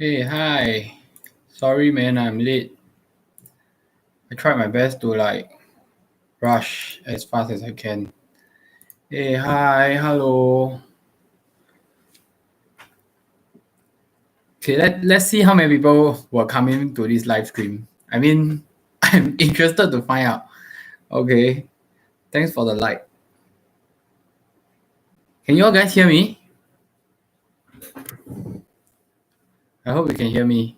Hey, hi. Sorry, man, I'm late. I tried my best to rush as fast as I can. Hey, hi, hello. Okay, let's see how many people will come in to this live stream. I mean, I'm interested to find out. Okay, thanks for the like. Can you all guys hear me? I hope you can hear me.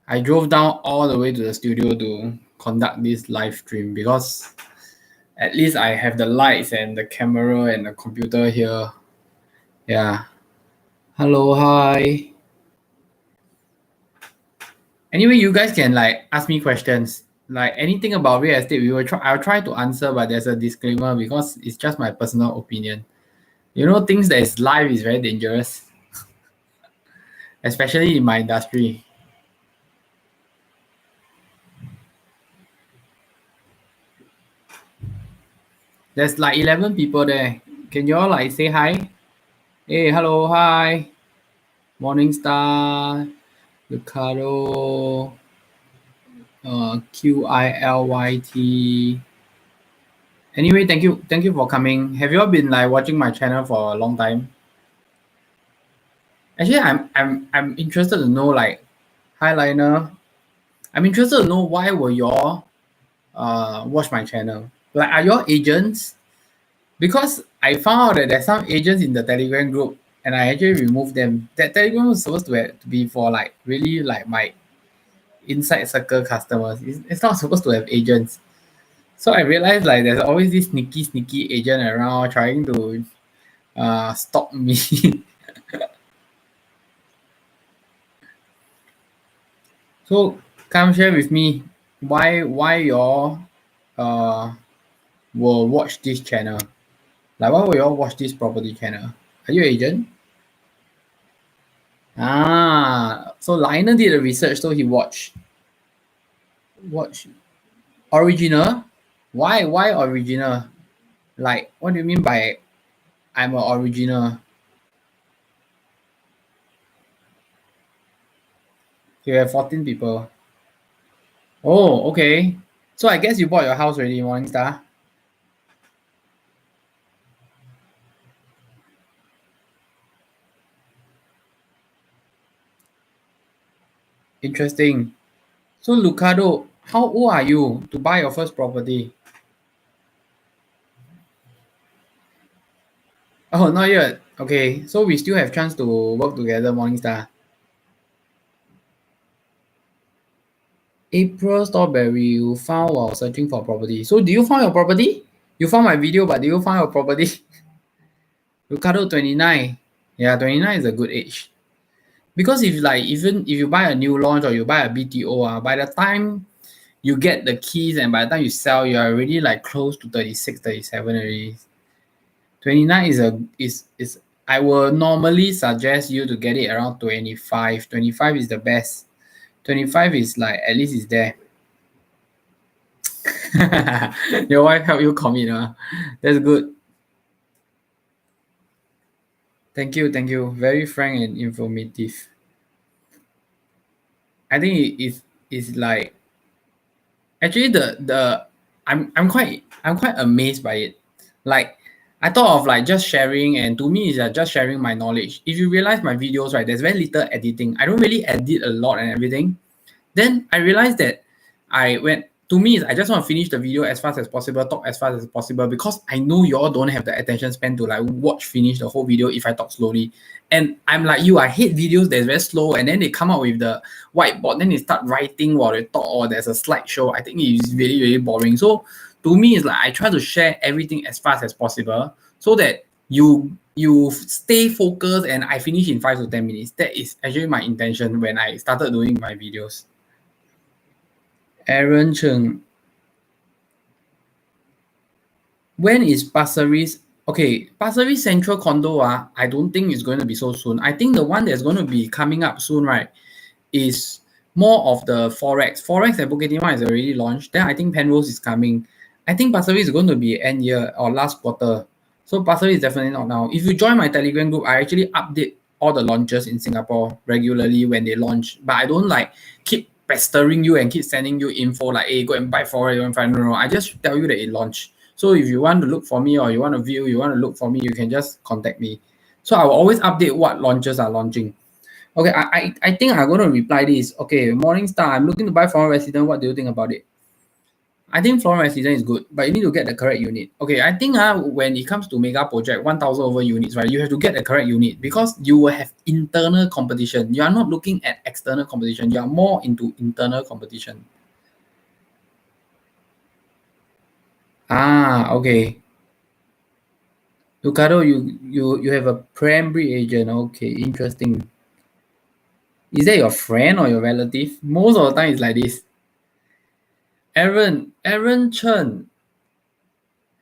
I drove down all the way to the studio to conduct this live stream because at least I have the lights and the camera and the computer here. Yeah. Hello, hi. Anyway, you guys can ask me questions. Like anything about real estate, I'll try to answer, but there's a disclaimer because it's just my personal opinion. You know, things that is live is very dangerous, especially in my industry. There's 11 people there. Can you all say hi? Hey, hello, hi. Morningstar, Ricardo, QILYT. Anyway, thank you for coming. Have you all been watching my channel for a long time? Actually, I'm interested to know Highliner. I'm interested to know why will y'all watch my channel. Are y'all agents? Because I found out that there's some agents in the Telegram group, and I actually removed them. That Telegram was supposed to be for really my inside circle customers. It's not supposed to have agents. So I realized there's always this sneaky agent around trying to stop me. So come share with me why y'all will watch this channel. Why will y'all watch this property channel? Are you an agent? So Lionel did the research, so he watch original. Why original? What do you mean by I'm an original? You have 14 people. Oh, okay. So I guess you bought your house already, Morningstar. Interesting. So Lucado, how old are you to buy your first property? Oh, not yet. Okay, so we still have chance to work together, Morningstar. April Strawberry, you found while searching for property. So do you find your property? You found my video, but do you find your property? Ricardo 29. Yeah, 29 is a good age. Because if even if you buy a new launch or you buy a BTO, by the time you get the keys and by the time you sell, you are already close to 36, 37 already. 29 is I will normally suggest you to get it around 25. 25 is the best. 25 is at least it's there. Your wife help you commit, that's good. Thank you. Very frank and informative. I think it's actually I'm quite amazed by it. I thought of just sharing, and to me it's just sharing my knowledge. If you realize my videos, right, there's very little editing. I don't really edit a lot and everything. Then I realized that to me, I just want to finish the video as fast as possible, talk as fast as possible, because I know you all don't have the attention span to finish the whole video if I talk slowly. And I'm like you, I hate videos that's very slow, and then they come out with the whiteboard, then they start writing while they talk, or there's a slideshow. I think it's really, really boring. So to me, it's I try to share everything as fast as possible so that you stay focused and I finish in 5 to 10 minutes. That is actually my intention when I started doing my videos. Aaron Cheng. When is Pasir Ris? Okay, Pasir Ris Central Condo, I don't think it's going to be so soon. I think the one that's going to be coming up soon, right, is more of the Forex. Forex at Bukit Timah is already launched. Then I think Penrose is coming. I think Pasir Ris is going to be end year or last quarter. So Pasir Ris is definitely not now. If you join my Telegram group, I actually update all the launches in Singapore regularly when they launch, but I don't like keep pestering you and keep sending you info like, hey, go and buy for it. No, I just tell you that it launched. So if you want to look for me or you want to view, you want to look for me, you can just contact me. So I will always update what launches are launching. Okay, I think I'm going to reply this. Okay, Morningstar, I'm looking to buy foreign resident. What do you think about it? I think foreign resident is good, but you need to get the correct unit. Okay, I think when it comes to mega project, 1,000 over units, right, you have to get the correct unit because you will have internal competition. You are not looking at external competition. You are more into internal competition. Okay. Ricardo, you have a primary agent. Okay, interesting. Is that your friend or your relative? Most of the time it's like this. Aaron Chen.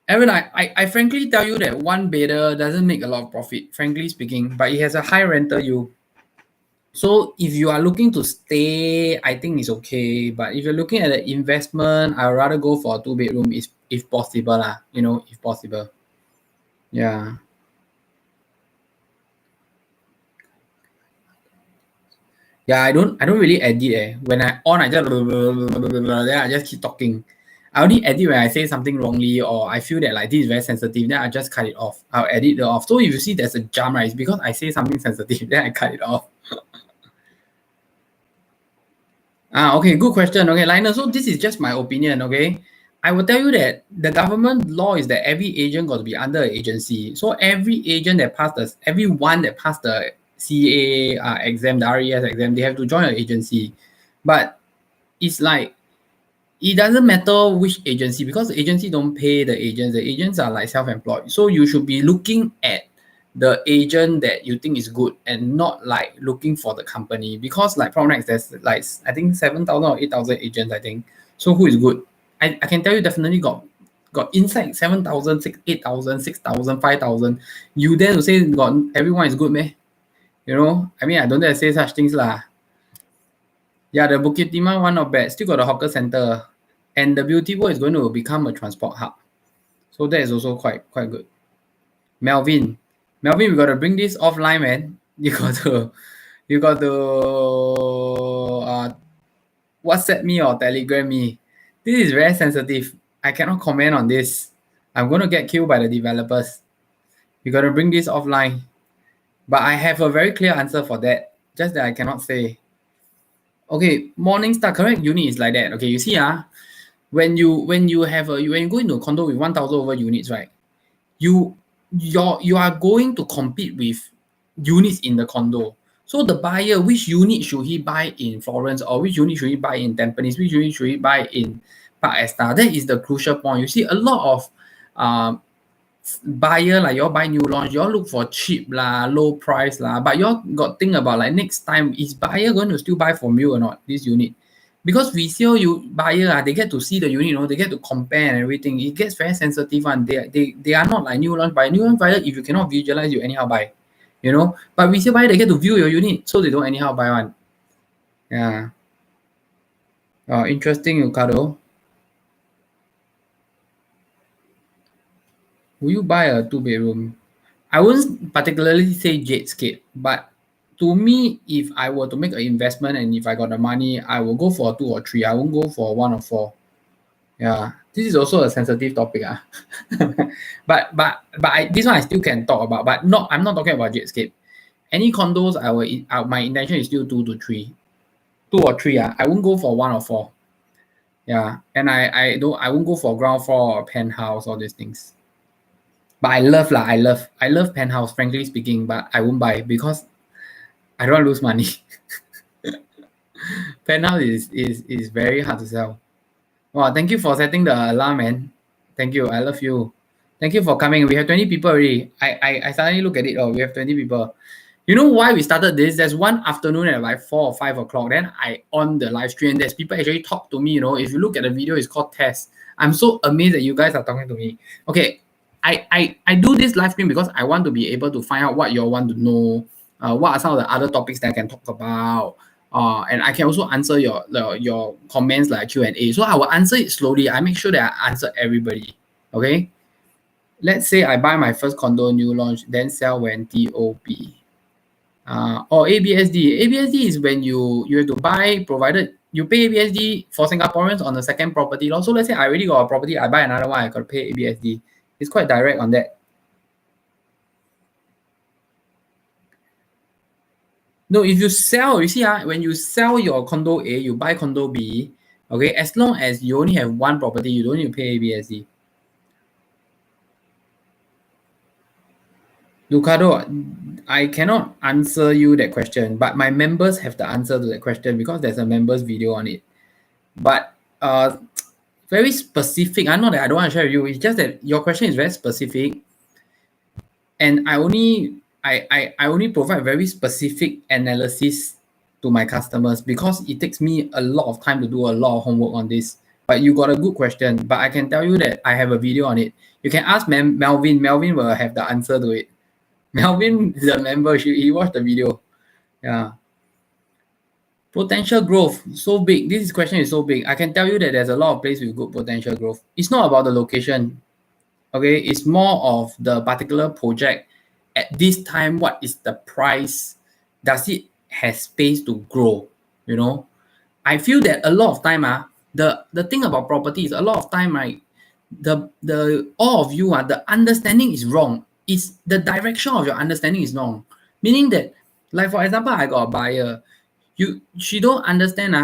Aaron, I frankly tell you that one bedder doesn't make a lot of profit, frankly speaking, but it has a high rental yield. So if you are looking to stay, I think it's okay. But if you're looking at the investment, I'd rather go for a 2-bedroom if possible, if possible. Yeah. Yeah, I don't really edit. When I on, I just then I just keep talking. I only edit when I say something wrongly or I feel that like this is very sensitive, then I just cut it off. I'll edit it off. So if you see there's a jump, right, it's because I say something sensitive, then I cut it off. Okay, good question. Okay, Lionel, so this is just my opinion, okay? I will tell you that the government law is that every agent got to be under an agency. So everyone that passed the CA exam, the RES exam, they have to join an agency. But it's like it doesn't matter which agency because the agency don't pay the agents. The agents are like self-employed. So you should be looking at the agent that you think is good and not like looking for the company because like Pronex, there's like I think 7,000 or 8,000 agents, I think. So who is good? I can tell you definitely got inside 7,000, 8,000, 6,000, 5,000. You dare to say got everyone is good, man? I mean, I don't dare to say such things lah. Yeah, the Bukit Timah one not bad. Still got a hawker center. And the Beauty World is going to become a transport hub. So that is also quite good. Melvin, we got to bring this offline, man. You got to WhatsApp me or Telegram me. This is very sensitive. I cannot comment on this. I'm going to get killed by the developers. You got to bring this offline. But I have a very clear answer for that. Just that I cannot say. Okay, Morningstar correct unit is like that. Okay, you see when you go into a condo with 1,000 over units, right? You are going to compete with units in the condo. So the buyer, which unit should he buy in Florence or which unit should he buy in Tampines, which unit should he buy in Park Esta? That is the crucial point. You see a lot of buyer like you all buy new launch, you all look for cheap low price but you all got think about like next time is buyer going to still buy from you or not this unit? Because resale buyer they get to see the unit, they get to compare and everything. It gets very sensitive and they are not like new launch buyer. New launch buyer, if you cannot visualize, you anyhow buy, But resale buyer, they get to view your unit, so they don't anyhow buy one. Yeah. Interesting, Ricardo. Will you buy a 2-bedroom? I wouldn't particularly say Jadescape, but to me, if I were to make an investment and if I got the money, I will go for 2 or 3. I won't go for 1 or 4. Yeah, this is also a sensitive topic. But this one I still can talk about, but I'm not talking about Jadescape. Any condos, my intention is still 2 to 3. 2 or 3. I won't go for 1 or 4. Yeah, and I won't go for ground floor or penthouse, all these things. But I love Penthouse, frankly speaking, but I won't buy because I don't want to lose money. Penthouse is very hard to sell. Wow, thank you for setting the alarm, man. Thank you. I love you. Thank you for coming. We have 20 people already. I suddenly look at it. We have 20 people. You know why we started this? There's one afternoon at like 4 or 5 o'clock. Then I on the live stream. There's people actually talk to me. If you look at the video, it's called test. I'm so amazed that you guys are talking to me. Okay, I do this live stream because I want to be able to find out what you all want to know. What are some of the other topics that I can talk about? And I can also answer your comments like Q&A. So I will answer it slowly. I make sure that I answer everybody. Okay. Let's say I buy my first condo new launch, then sell when TOP. Or ABSD. ABSD is when you have to buy, provided you pay ABSD for Singaporeans on the second property. So let's say I already got a property, I buy another one, I got to pay ABSD. It's quite direct on that. No, if you sell, you see, when you sell your condo A, you buy condo B, okay, as long as you only have one property, you don't need to pay ABSD. Lucado, I cannot answer you that question, but my members have the answer to that question because there's a members video on it. But very specific. I know that I don't want to share with you. It's just that your question is very specific, and I only provide very specific analysis to my customers because it takes me a lot of time to do a lot of homework on this. But you got a good question. But I can tell you that I have a video on it. You can ask Melvin. Melvin will have the answer to it. Melvin is a member. He watched the video. Yeah. Potential growth, so big. This question is so big. I can tell you that there's a lot of places with good potential growth. It's not about the location. Okay, it's more of the particular project. At this time, what is the price? Does it have space to grow? You know, I feel that a lot of time, the thing about property is a lot of time, right? The all of you, the understanding is wrong. It's the direction of your understanding is wrong. Meaning that, like for example, I got a buyer. She don't understand,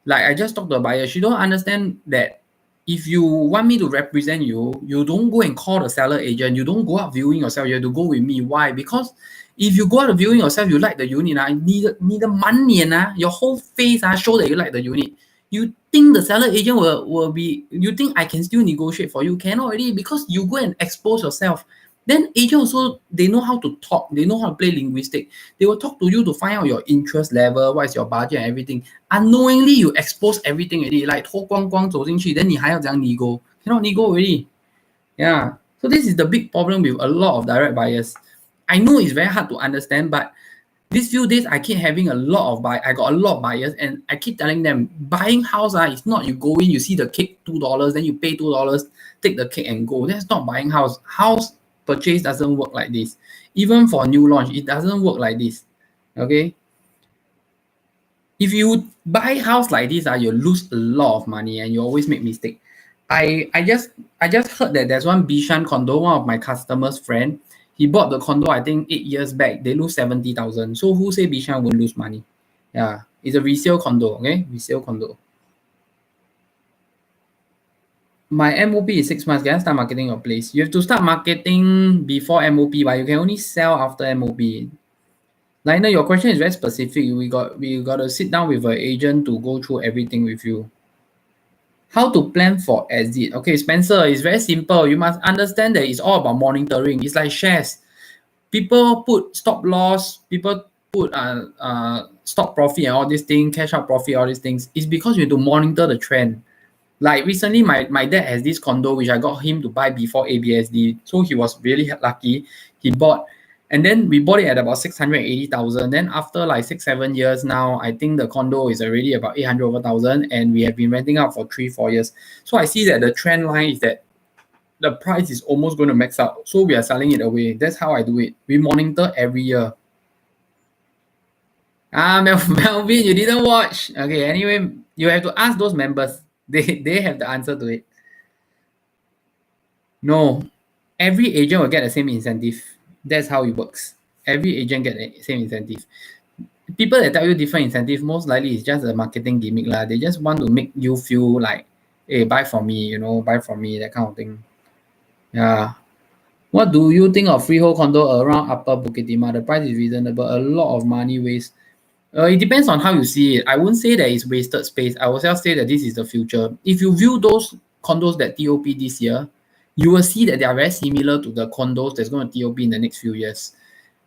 like I just talked to a buyer. She don't understand that if you want me to represent you, you don't go and call the seller agent. You don't go out viewing yourself. You have to go with me. Why? Because if you go out viewing yourself, you like the unit, need the money, your whole face show that you like the unit. You think the seller agent will be, you think I can still negotiate for you? Cannot already because you go and expose yourself. Then agent also, they know how to talk. They know how to play linguistic. They will talk to you to find out your interest level, what is your budget and everything. Unknowingly, you expose everything already. Like 脱光光走进去 then 你还要怎样 nego? Cannot nego already. Yeah. So this is the big problem with a lot of direct buyers. I know it's very hard to understand, but these few days I keep having a lot of I got a lot of buyers, and I keep telling them buying house it's not you go in, you see the cake $2, then you pay $2, take the cake and go. That's not buying house. House purchase doesn't work like this. Even for new launch, it doesn't work like this. Okay. If you buy house like this, you lose a lot of money and you always make mistake. I just heard that there's one Bishan condo, one of my customers' friend. He bought the condo, I think 8 years back. They lose 70,000. So who say Bishan won't lose money? Yeah, it's a resale condo. Okay, resale condo. My MOP is 6 months. Can I start marketing your place? You have to start marketing before MOP, but you can only sell after MOP. Liner, your question is very specific. We got to sit down with an agent to go through everything with you. How to plan for exit? Okay, Spencer, it's very simple. You must understand that it's all about monitoring. It's like shares. People put stop loss. People put stop profit and all these things, cash out profit, all these things. It's because you have to monitor the trend. Like recently, my dad has this condo which I got him to buy before ABSD. So he was really lucky. He bought, and then we bought it at about 680,000. Then after like 6-7 years now, I think the condo is already about 800,000, and we have been renting out for 3-4 years. So I see that the trend line is that the price is almost going to max out. So we are selling it away. That's how I do it. We monitor every year. Melvin, you didn't watch. Okay, anyway, you have to ask those members. They have the answer to it. No, every agent will get the same incentive. That's how it works. Every agent get the same incentive. People that tell you different incentive, most likely it's just a marketing gimmick lah. They just want to make you feel like, hey, buy from me, buy from me, that kind of thing. Yeah. What do you think of freehold condo around Upper Bukit Timah? The price is reasonable. A lot of money waste. It depends on how you see it. I won't say that it's wasted space. I will just say that this is the future. If you view those condos that TOP this year, you will see that they are very similar to the condos that's going to TOP in the next few years.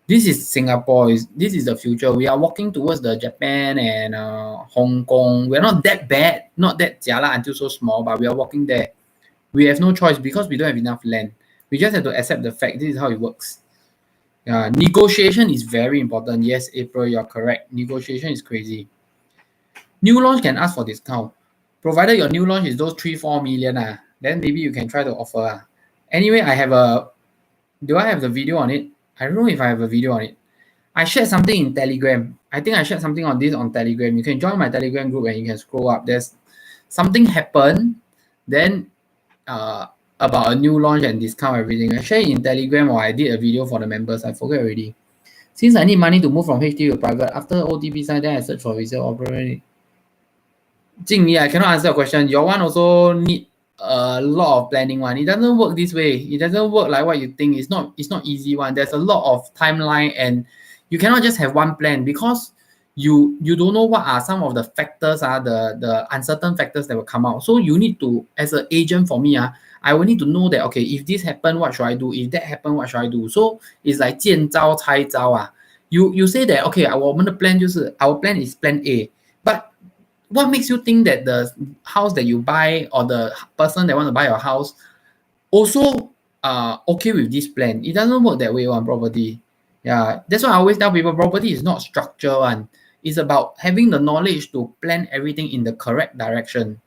This is Singapore. This is the future. We are walking towards the Japan and Hong Kong. We're not that bad, not that jialat until so small, but we are walking there. We have no choice because we don't have enough land. We just have to accept the fact this is how it works. Negotiation is very important. Yes, April, you're correct. Negotiation is crazy. New launch can ask for discount. Provided your new launch is those 3-4 million, then maybe you can try to offer. Anyway, do I have the video on it? I don't know if I have a video on it. I shared something in Telegram. I think I shared something on this on Telegram. You can join my Telegram group and you can scroll up. There's something happened, then about a new launch and discount everything. I shared it in Telegram or I did a video for the members. I forget already. Since I need money to move from HDB to private, after OTP sign, then I search for resale opportunity. Jingyi, I cannot answer your question. Your one also need a lot of planning one. It doesn't work this way. It doesn't work like what you think. It's not easy one. There's a lot of timeline and you cannot just have one plan because you don't know what are some of the factors the uncertain factors that will come out. So you need to, as an agent for me, I will need to know that okay, if this happen, what should I do? If that happen, what should I do? So it's like 见招拆招 You say that okay, 我们的 plan 就是 our plan is plan A, but what makes you think that the house that you buy or the person that want to buy your house also okay with this plan? It doesn't work that way on property. Yeah, that's why I always tell people property is not structure one. It's about having the knowledge to plan everything in the correct direction.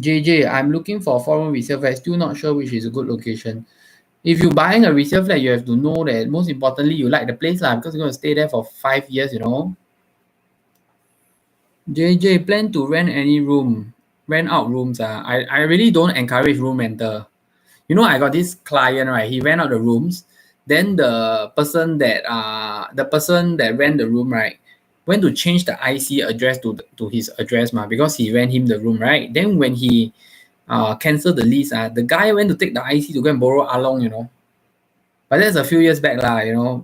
JJ, I'm looking for a 4-room resale flat. Still not sure which is a good location. If you're buying a resale flat, you have to know that most importantly you like the place because you're going to stay there for 5 years, JJ, plan to rent any room, rent out rooms. I really don't encourage room rental. I got this client, right? He rent out the rooms. Then the person that rent the room, right, went to change the IC address to his address because he rent him the room, right? Then when he canceled the lease, the guy went to take the IC to go and borrow along. But that's a few years back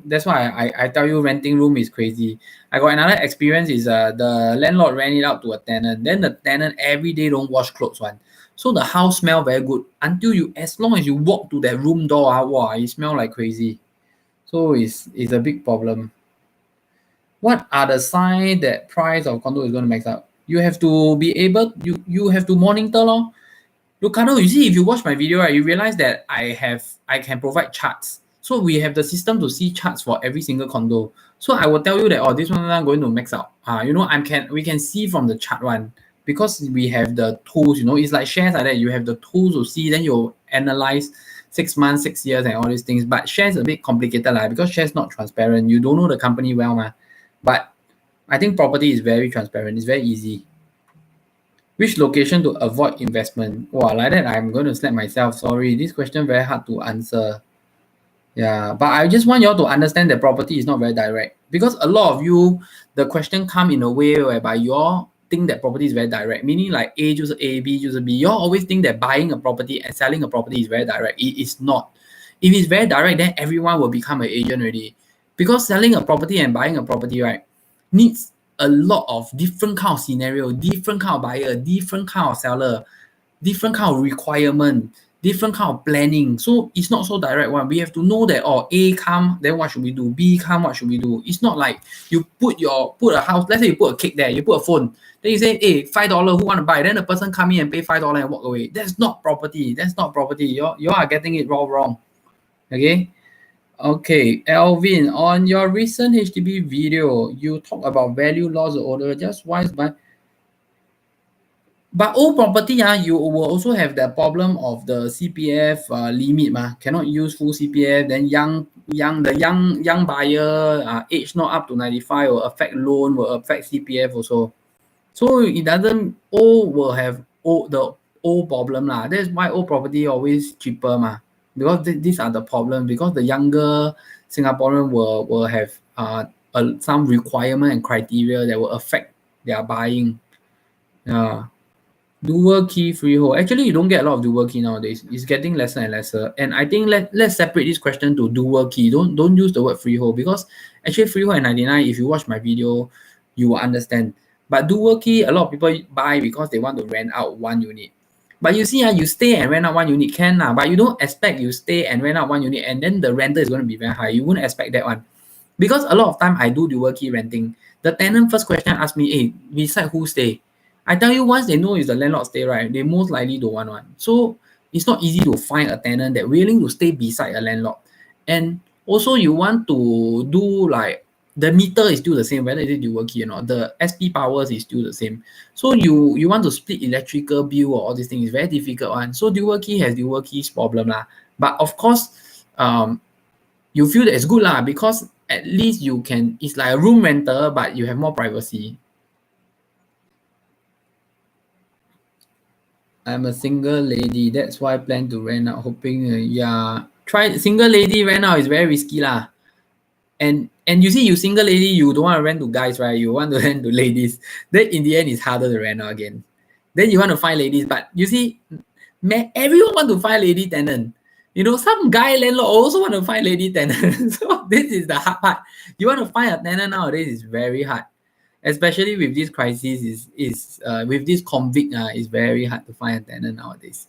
That's why I tell you renting room is crazy. I got another experience is the landlord rent it out to a tenant. Then the tenant every day don't wash clothes one. So the house smell very good until as long as you walk to that room door, wow, it smell like crazy. So it's a big problem. What are the signs that price of condo is going to max out? You have to be able, you have to monitor Lucado, you see, if you watch my video, right, you realize that I can provide charts. So we have the system to see charts for every single condo. So I will tell you that this one is going to max out. We can see from the chart one because we have the tools. It's like shares like that. You have the tools to see, then you analyze 6 months, 6 years, and all these things. But shares a bit complicated because shares not transparent. You don't know the company well, But I think property is very transparent. It's very easy. Which location to avoid investment? Wow, like that I'm going to slap myself. Sorry, this question very hard to answer. Yeah, but I just want you all to understand that property is not very direct because a lot of you, the question come in a way whereby you all think that property is very direct, meaning like A 就是 A, B 就是 B. You all always think that buying a property and selling a property is very direct. It is not. If it's very direct, then everyone will become an agent already. Because selling a property and buying a property, right, needs a lot of different kind of scenario, different kind of buyer, different kind of seller, different kind of requirement, different kind of planning. So it's not so direct one. We have to know that A come, then what should we do? B come, what should we do? It's not like you put a house, let's say you put a cake there, you put a phone, then you say, hey, $5, who want to buy? Then the person come in and pay $5 and walk away. That's not property. That's not property. You are getting it wrong. Okay, Alvin, on your recent HDB video, you talk about value loss order. Just wise, but old property, you will also have the problem of the CPF limit, cannot use full CPF. Then young buyer age not up to 95 will affect loan, will affect CPF also. So it doesn't will have the old problem That's why old property always cheaper because these are the problems. Because the younger Singaporean will have some requirement and criteria that will affect their buying. Dual key freehold. Actually, you don't get a lot of dual key nowadays. It's getting lesser and lesser. And I think let's separate this question to dual key. Don't use the word freehold because actually freehold and 99, if you watch my video, you will understand. But dual key, a lot of people buy because they want to rent out one unit. But you see, you stay and rent out one unit but you don't expect you stay and rent out one unit and then the rental is going to be very high. You wouldn't expect that one. Because a lot of time I do dual key renting. The tenant first question asks me, hey, beside who stay? I tell you, once they know it's the landlord stay, right, they most likely don't want one. So it's not easy to find a tenant that willing to stay beside a landlord. And also you want to do like, the meter is still the same, whether it is dual key or not. The SP powers is still the same. So you want to split electrical bill or all these things is very difficult one. So dual key has dual keys problem But of course, you feel that it's good because at least you can, it's like a room rental, but you have more privacy. I'm a single lady, that's why I plan to rent out, hoping, yeah, try single lady rent out is very risky lah. And you see, you single lady, you don't want to rent to guys, right? You want to rent to ladies. Then in the end, it's harder to rent out again. Then you want to find ladies, but you see, man, everyone want to find lady tenant. You know, some guy landlord also want to find lady tenant. So this is the hard part. You want to find a tenant nowadays is very hard, especially with this crisis. With this convict, it's very hard to find a tenant nowadays.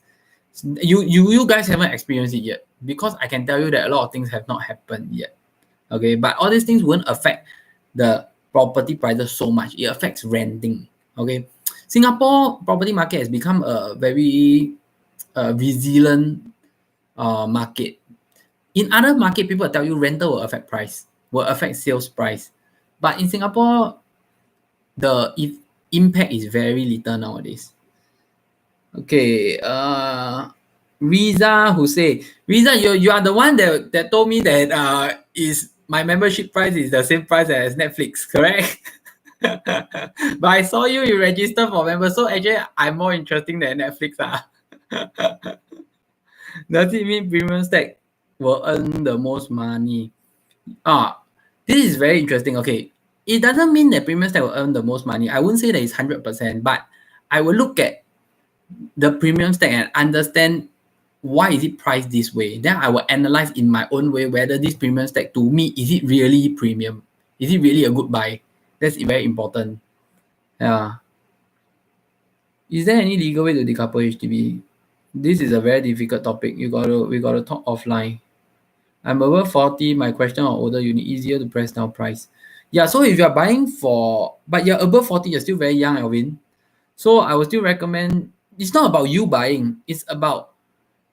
You guys haven't experienced it yet, because I can tell you that a lot of things have not happened yet. Okay, but all these things won't affect the property prices so much. It affects renting. Okay, Singapore property market has become a very resilient market. In other market, people tell you rental will affect price, will affect sales price, but in Singapore, the impact is very little nowadays. Okay, Riza who say, Riza, you are the one that told me that is my membership price is the same price as Netflix, correct? But I saw you register for member, so actually I'm more interesting than Netflix. Does it mean premium stack will earn the most money? This is very interesting. Okay, it doesn't mean that premium stack will earn the most money. I wouldn't say that it's 100%, but I will look at the premium stack and understand why is it priced this way. Then I will analyze in my own way whether this premium stack, to me, is it really premium? Is it really a good buy? That's very important. Yeah. Is there any legal way to decouple HDB? This is a very difficult topic. We gotta talk offline. I'm over 40. My question on older unit, easier to press down price. Yeah, so if you're buying but you're above 40, you're still very young, Alvin. So I would still recommend, it's not about you buying, it's about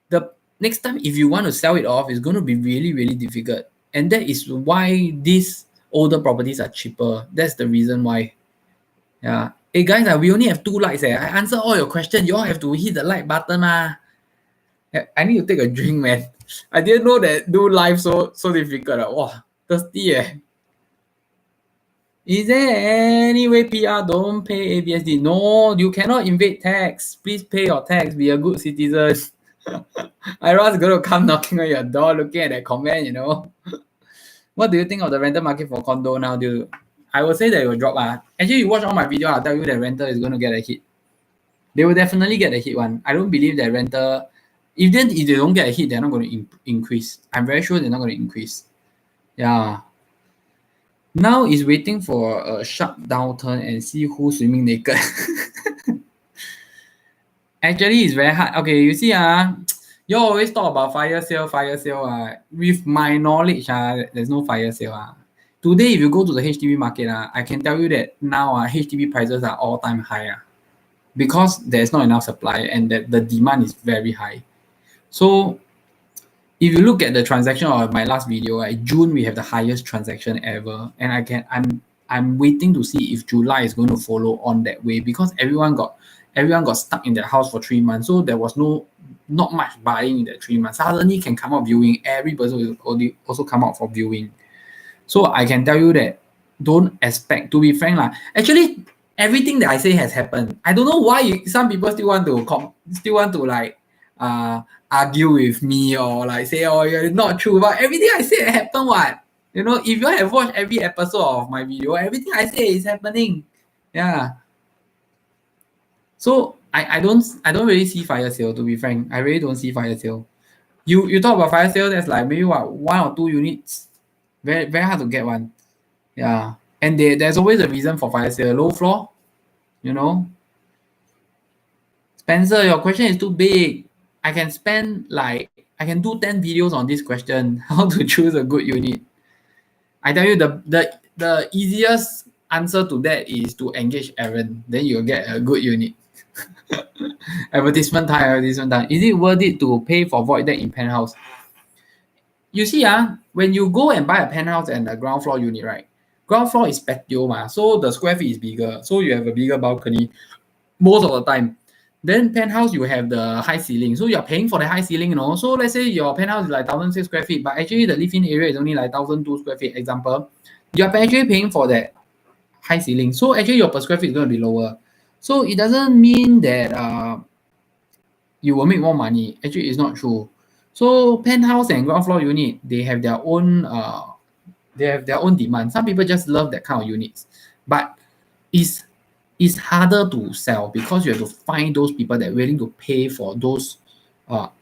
the next time if you want to sell it off, it's going to be really, really difficult. And that is why these older properties are cheaper. That's the reason why. Yeah. Hey guys, we only have 2 likes. I answer all your questions. You all have to hit the like button. I need to take a drink, man. I didn't know that do live so difficult. Wow, thirsty. Is there any way PR don't pay ABSD? No, you cannot evade tax. Please pay your tax. Be a good citizen. Ira's going to come knocking on your door looking at that comment, you know. What do you think of the rental market for condo now? I will say that it will drop. Actually, you watch all my videos, I'll tell you that rental is going to get a hit. They will definitely get a hit one. I don't believe that rental, if they don't get a hit, they're not going to increase. I'm very sure they're not going to increase. Yeah. Now is waiting for a sharp downturn and see who's swimming naked. Actually, it's very hard. Okay, you see, you always talk about fire sale. With my knowledge, there's no fire sale. Today, if you go to the HDB market, I can tell you that now HDB prices are all-time high. Because there's not enough supply and that the demand is very high. So if you look at the transaction of my last video, June we have the highest transaction ever, and I'm waiting to see if July is going to follow on that way, because everyone got stuck in their house for 3 months, so there was not much buying in that 3 months. Suddenly can come out viewing, everybody will also come out for viewing. So I can tell you that don't expect, to be frank actually everything that I say has happened. I don't know why some people still want to like argue with me or like say, oh, it's not true, but everything I say happened. You know, if you have watched every episode of my video, everything I say is happening. Yeah. So I don't really see fire sale, to be frank. I really don't see fire sale. You talk about fire sale, that's like maybe 1 or 2 units. Very, very hard to get one. Yeah. And there's always a reason for fire sale. Low floor, you know. Spencer, your question is too big. I can do 10 videos on this question. How to choose a good unit. I tell you, the easiest answer to that is to engage Aaron. Then you'll get a good unit. Advertisement time. Is it worth it to pay for void deck in penthouse? You see, when you go and buy a penthouse and a ground floor unit, right? Ground floor is patio, so the square feet is bigger. So you have a bigger balcony most of the time. Then penthouse, you have the high ceiling. So you're paying for the high ceiling, So let's say your penthouse is like 1,006 square feet, but actually the live-in area is only like 1,002 square feet, example. You're actually paying for that high ceiling. So actually your per square feet is going to be lower. So it doesn't mean that you will make more money. Actually, it's not true. So penthouse and ground floor unit, they have their own demand. Some people just love that kind of units, but it's harder to sell because you have to find those people that are willing to pay for those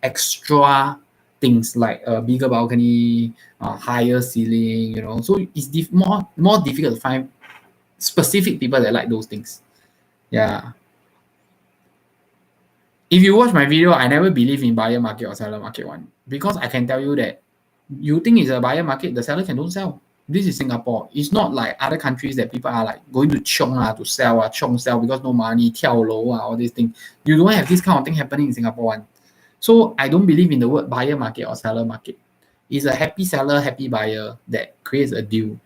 extra things like a bigger balcony, higher ceiling. So it's more difficult to find specific people that like those things. Yeah. If you watch my video, I never believe in buyer market or seller market one, because I can tell you that you think it's a buyer market, the seller can don't sell. This is Singapore. It's not like other countries that people are like going to chiong to sell, chiong sell because no money, 跳楼 all these things. You don't have this kind of thing happening in Singapore one. So I don't believe in the word buyer market or seller market. It's a happy seller, happy buyer that creates a deal.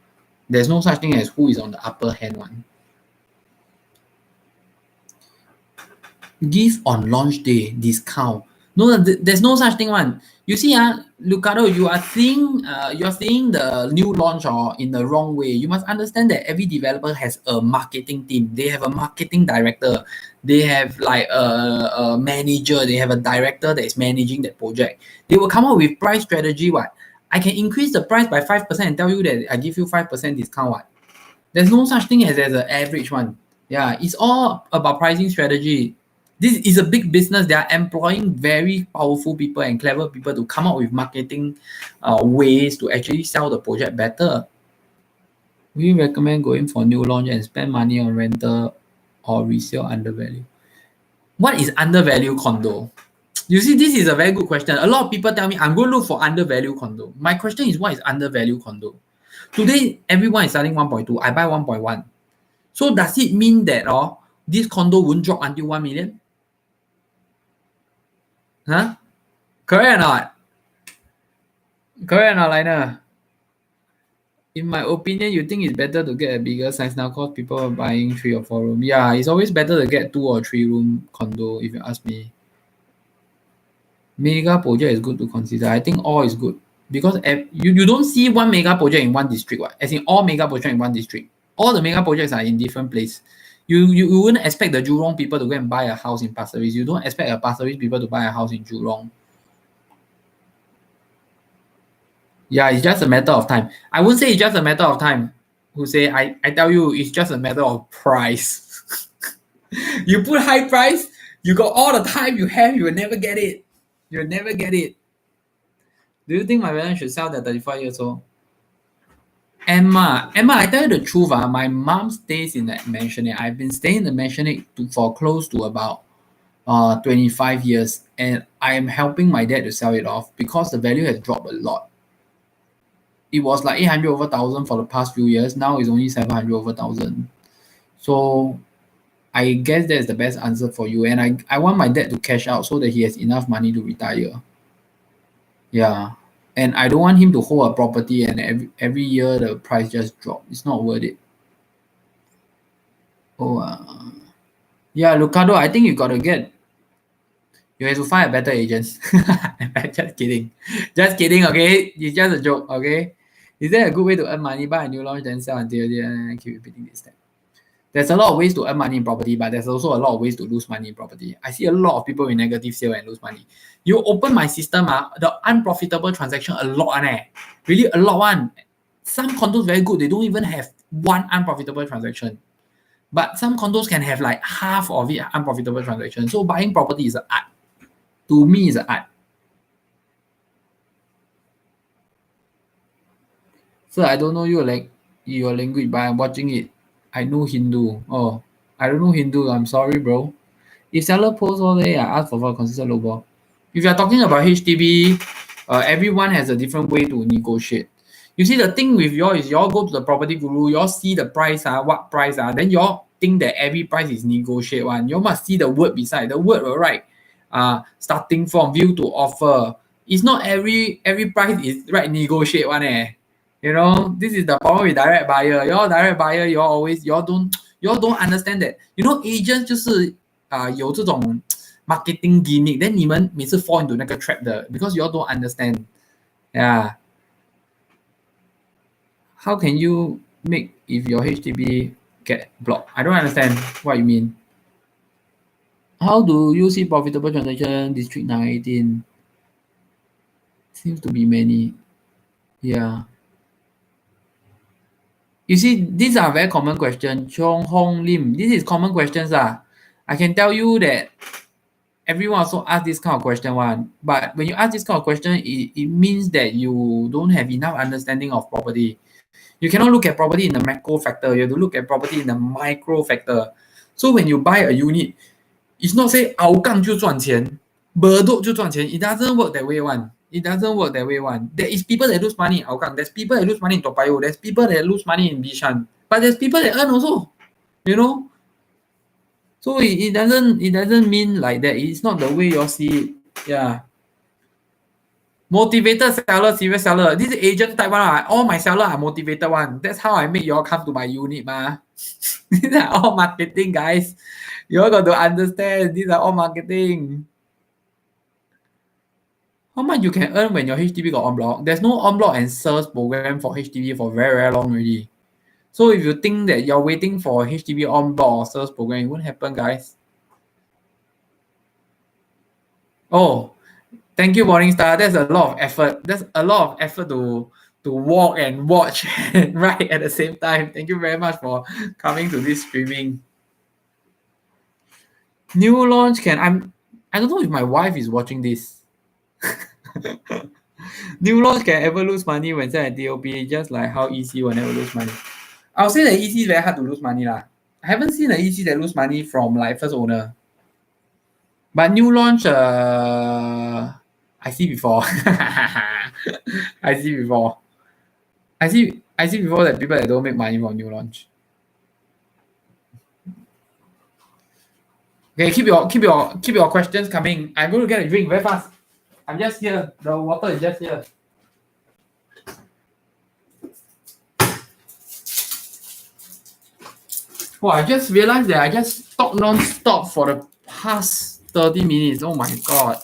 There's no such thing as who is on the upper hand one. Give on launch day discount. No, there's no such thing one. You see, Lucado, you are seeing the new launch in the wrong way. You must understand that every developer has a marketing team. They have a marketing director. They have like a manager. They have a director that is managing that project. They will come up with price strategy. What? I can increase the price by 5% and tell you that I give you 5% discount. What? There's no such thing as an average one. Yeah, it's all about pricing strategy. This is a big business. They are employing very powerful people and clever people to come up with marketing ways to actually sell the project better. We recommend going for new launch and spend money on rental or resale undervalue. What is undervalue condo? You see, this is a very good question. A lot of people tell me, I'm going to look for undervalue condo. My question is, what is undervalue condo? Today, everyone is selling 1.2. I buy 1.1. So does it mean that this condo won't drop until 1 million? Huh? Correct or not? Correct or not, Liner? In my opinion, you think it's better to get a bigger size now because people are buying 3 or 4 room. Yeah, it's always better to get 2 or 3 room condo if you ask me. Mega project is good to consider. I think all is good because you don't see one mega project in one district. As in all mega project in one district. All the mega projects are in different place. You wouldn't expect the Jurong people to go and buy a house in Pasir Ris. You don't expect a Pasir Ris people to buy a house in Jurong. Yeah, it's just a matter of time. I wouldn't say it's just a matter of time. Who say I tell you it's just a matter of price. You put high price, you got all the time you have, you will never get it. You'll never get it. Do you think my parents should sell at 35 years old? Emma, I tell you the truth, my mom stays in that mansionette. I've been staying in the mansionette for close to about 25 years, and I am helping my dad to sell it off because the value has dropped a lot. It was like 800 over 1,000 for the past few years. Now it's only 700 over 1,000. So I guess that's the best answer for you. And I want my dad to cash out so that he has enough money to retire. Yeah. And I don't want him to hold a property and every year the price just drop. It's not worth it. Yeah, Lucado, I think you have to find a better agent. Just kidding. Just kidding, okay? It's just a joke, okay? Is there a good way to earn money? Buy a new launch, then sell until I keep repeating this step. There's a lot of ways to earn money in property, but there's also a lot of ways to lose money in property. I see a lot of people with negative sale and lose money. You open my system, the unprofitable transaction a lot, really a lot one. Some condos very good, they don't even have one unprofitable transaction. But some condos can have like half of it unprofitable transaction. So buying property is an art. To me, it's an art. So I don't know your language, but I'm watching it. I know Hindu. Oh, I don't know Hindu. I'm sorry, bro. If seller posts all day, I ask for a consistent low ball. If you're talking about HDB, everyone has a different way to negotiate. You see, the thing with y'all is y'all go to the property guru, y'all see the price, what price, then y'all think that every price is negotiate one. You must see the word beside. The word will write starting from view to offer. It's not every price is right negotiate one. This is the problem with direct buyer. Y'all direct buyer, y'all don't understand that. Agents 就是有这种 marketing gimmick, then 你们每次 fall into 那个 trap 的 because you all don't understand. Yeah. How can you make if your HDB get blocked? I don't understand what you mean. How do you see profitable transaction district 19? Seems to be many. Yeah. You see, these are very common questions. Chong Hong Lim. This is common questions. I can tell you that everyone also ask this kind of question one. But when you ask this kind of question, it means that you don't have enough understanding of property. You cannot look at property in the macro factor. You have to look at property in the micro factor. So when you buy a unit, it's not say Hougang 就赚钱, Bedok 就赚钱. It doesn't work that way one. It doesn't work that way one. There is people that lose money in Hougang. There's people that lose money in Toa Payoh. There's people that lose money in Bishan. But there's people that earn also. You know? So it doesn't mean like that. It's not the way you see it. Yeah. Motivated seller, serious seller. This is agent type one. All my seller are motivated one. That's how I make you all come to my unit, ma. These are all marketing, guys. You all got to understand. These are all marketing. How much you can earn when your HDB got en bloc? There's no en bloc and sales program for HDB for very, very long already. So if you think that you're waiting for HDB en bloc or sales program, it won't happen, guys. Oh, thank you, Morningstar. That's a lot of effort. That's a lot of effort to walk and watch and write at the same time. Thank you very much for coming to this streaming. New launch I don't know if my wife is watching this. New launch can ever lose money when set at DOP, just like how EC will never lose money. I'll say that EC is very hard to lose money lah. I haven't seen an EC that lose money from like first owner. But new launch, I see before. I see before. I see before that people that don't make money from new launch. Okay, keep your questions coming. I'm going to get a drink very fast. I'm just here. The water is just here. Oh, I just realized that I just talked non-stop for the past 30 minutes. Oh my god.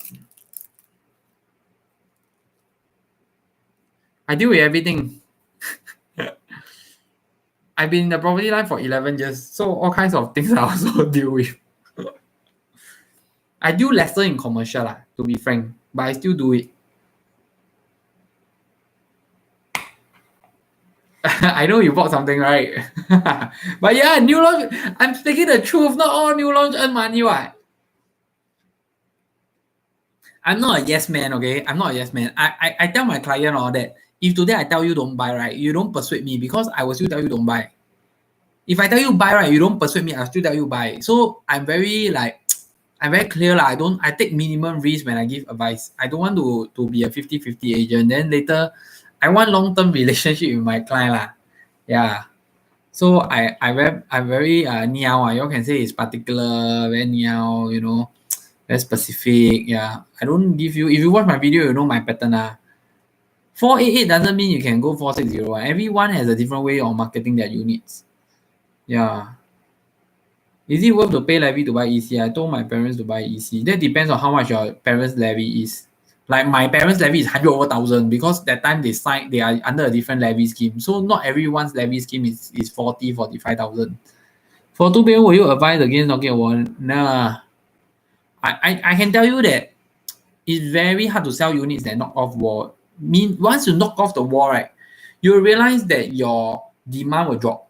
I deal with everything. I've been in the property line for 11 years, so all kinds of things I also deal with. I do lesser in commercial, to be frank, but I still do it. I know you bought something, right? But yeah, new launch, I'm speaking the truth. Not all new launch earn money, what? I'm not a yes man, okay? I'm not a yes man. I tell my client all that if today I tell you don't buy, right, you don't persuade me because I will still tell you don't buy. If I tell you buy, right, you don't persuade me, I'll still tell you buy. So I'm very clear. I take minimum risk when I give advice. I don't want to be a 50-50 agent. Then later, I want long-term relationship with my client. Yeah. So I'm very niao. You can say it's particular, very niao, you know, very specific. Yeah. I don't give you, if you watch my video, you know my pattern. 488 doesn't mean you can go 460. Everyone has a different way of marketing their units. Yeah. Is it worth to pay levy to buy EC? I told my parents to buy EC. That depends on how much your parents' levy is. Like my parents' levy is 100 over 1,000 because that time they are under a different levy scheme. So not everyone's levy scheme is 45,000. For 2 billion, will you advise against knocking a wall? Nah. I can tell you that it's very hard to sell units that knock off wall. Once you knock off the wall, right, you'll realize that your demand will drop.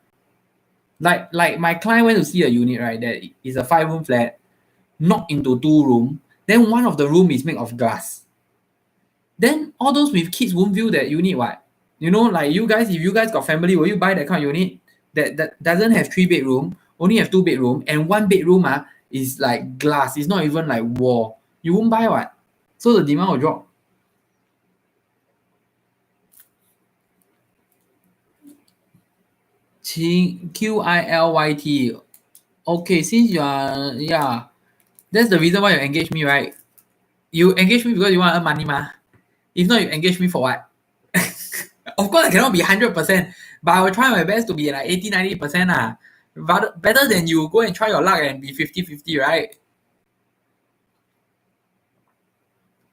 Like my client went to see a unit, right, that is a 5-room flat, knocked into 2 rooms. Then one of the room is made of glass. Then all those with kids won't view that unit, what? You know, like you guys, if you guys got family, will you buy that kind of unit that doesn't have 3 bedroom, only have 2 bedroom, and 1 bedroom is like glass. It's not even like wall. You won't buy what? So the demand will drop. QILYT. Okay, since you are, yeah, that's the reason why you engage me, right? You engage me because you want to earn money, ma. If not, you engage me for what? Of course, I cannot be 100%, but I will try my best to be like 80-90%. But better than you go and try your luck and be 50-50, right?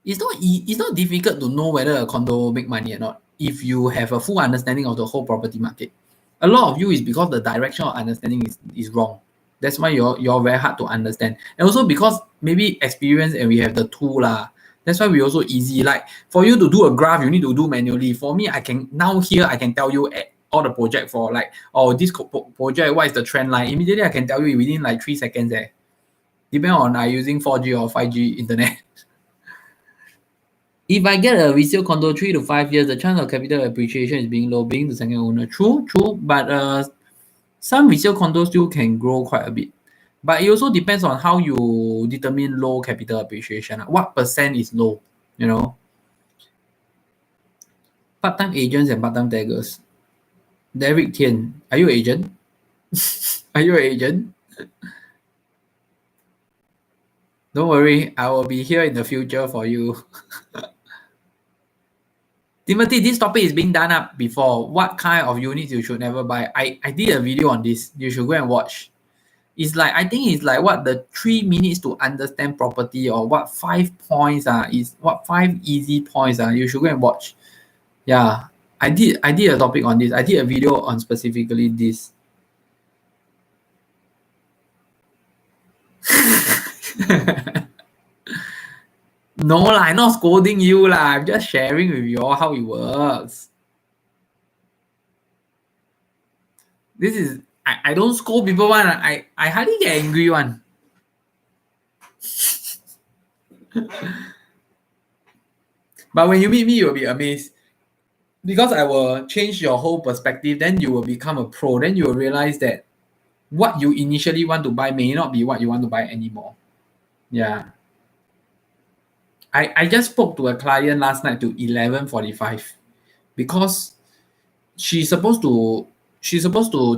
it's not difficult to know whether a condo make money or not if you have a full understanding of the whole property market. A lot of you is because the direction of understanding is wrong. That's why you're very hard to understand. And also because maybe experience and we have the tool lah. That's why we also easy. Like for you to do a graph, you need to do manually. For me, I can now here I can tell you all the project for like, oh, this project, what is the trend line? Immediately I can tell you within like 3 seconds there. Depending on I using 4G or 5G internet. If I get a resale condo 3 to 5 years, the chance of capital appreciation is being low, being the second owner. True, but some resale condos still can grow quite a bit. But it also depends on how you determine low capital appreciation. What percent is low, you know? Part-time agents and part-time taggers. Derek Tian, are you an agent? Are you an agent? Don't worry, I will be here in the future for you. Timothy, this topic is being done up before. What kind of units you should never buy? I did a video on this. You should go and watch. It's like, I think it's like what the 3 minutes to understand property or what 5 points is what 5 easy points you should go and watch. Yeah, I did a topic on this. I did a video on specifically this. No lah, I'm not scolding you lah. I'm just sharing with you all how it works. This is I don't scold people one. I hardly get angry one. But when you meet me, you'll be amazed. Because I will change your whole perspective, then you will become a pro. Then you will realize that what you initially want to buy may not be what you want to buy anymore. Yeah. I just spoke to a client last night to 11:45 because she's supposed to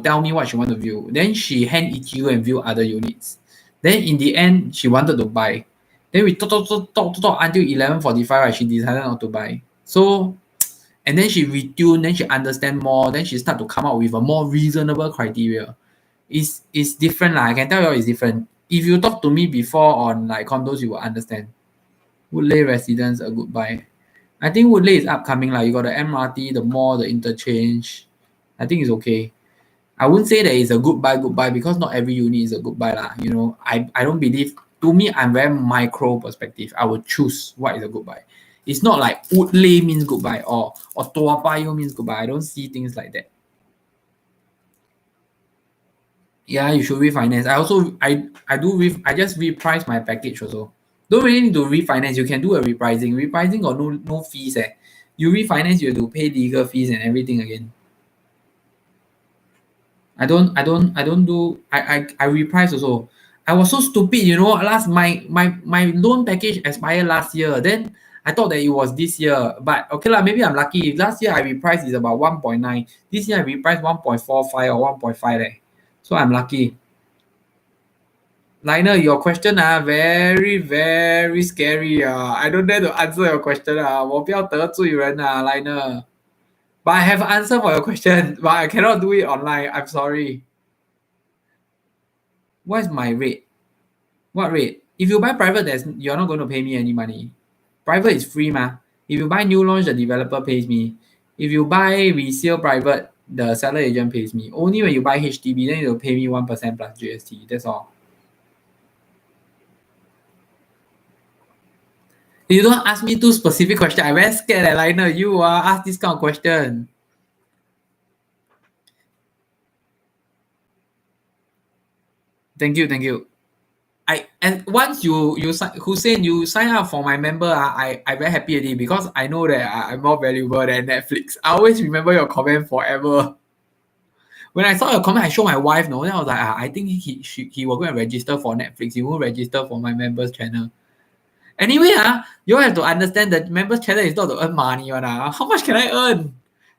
tell me what she want to view. Then she hand EQ and view other units. Then in the end, she wanted to buy. Then we talk until 11:45. Right, she decided not to buy. So, and then she retune. Then she understand more. Then she start to come up with a more reasonable criteria. It's different lah. I can tell you it's different. If you talk to me before on like condos, you will understand. Woodleigh residence a good buy. I think Woodleigh is upcoming lah. You got the MRT, the mall, the interchange. I think it's okay. I wouldn't say that it's a good buy because not every unit is a good buy lah. You know, I don't believe. To me, I'm very micro perspective. I will choose what is a good buy. It's not like Woodleigh means good buy or Toa Payoh means good buy. I don't see things like that. Yeah, you should refinance. I just reprice my package also. Don't really need to refinance. You can do a repricing. Repricing got no fees. You refinance, you have to pay legal fees and everything again. I reprice also. I was so stupid, you know. My loan package expired last year. Then I thought that it was this year. But okay lah, maybe I'm lucky. Last year I repriced is about 1.9. This year I repriced 1.45 or 1.5 there. So I'm lucky. Liner, your question very very scary I don't dare to answer your question 我不要得罪人Liner. But I have an answer for your question, but I cannot do it online. I'm sorry. What is my rate? What rate? If you buy private, you're not going to pay me any money. Private is free ma. If you buy new launch, the developer pays me. If you buy resale private, the seller agent pays me. Only when you buy HDB, then you'll pay me 1% plus GST. That's all. You don't ask me too specific question. I'm very scared Liner. You ask this kind of question. Thank you. And once Hussein, you sign up for my member, I very happy already because I know that I'm more valuable than Netflix. I always remember your comment forever. When I saw your comment, I showed my wife. No, then I was like, I think he will go and register for Netflix. He won't register for my members channel. Anyway, you have to understand that members channel is not to earn money. How much can I earn?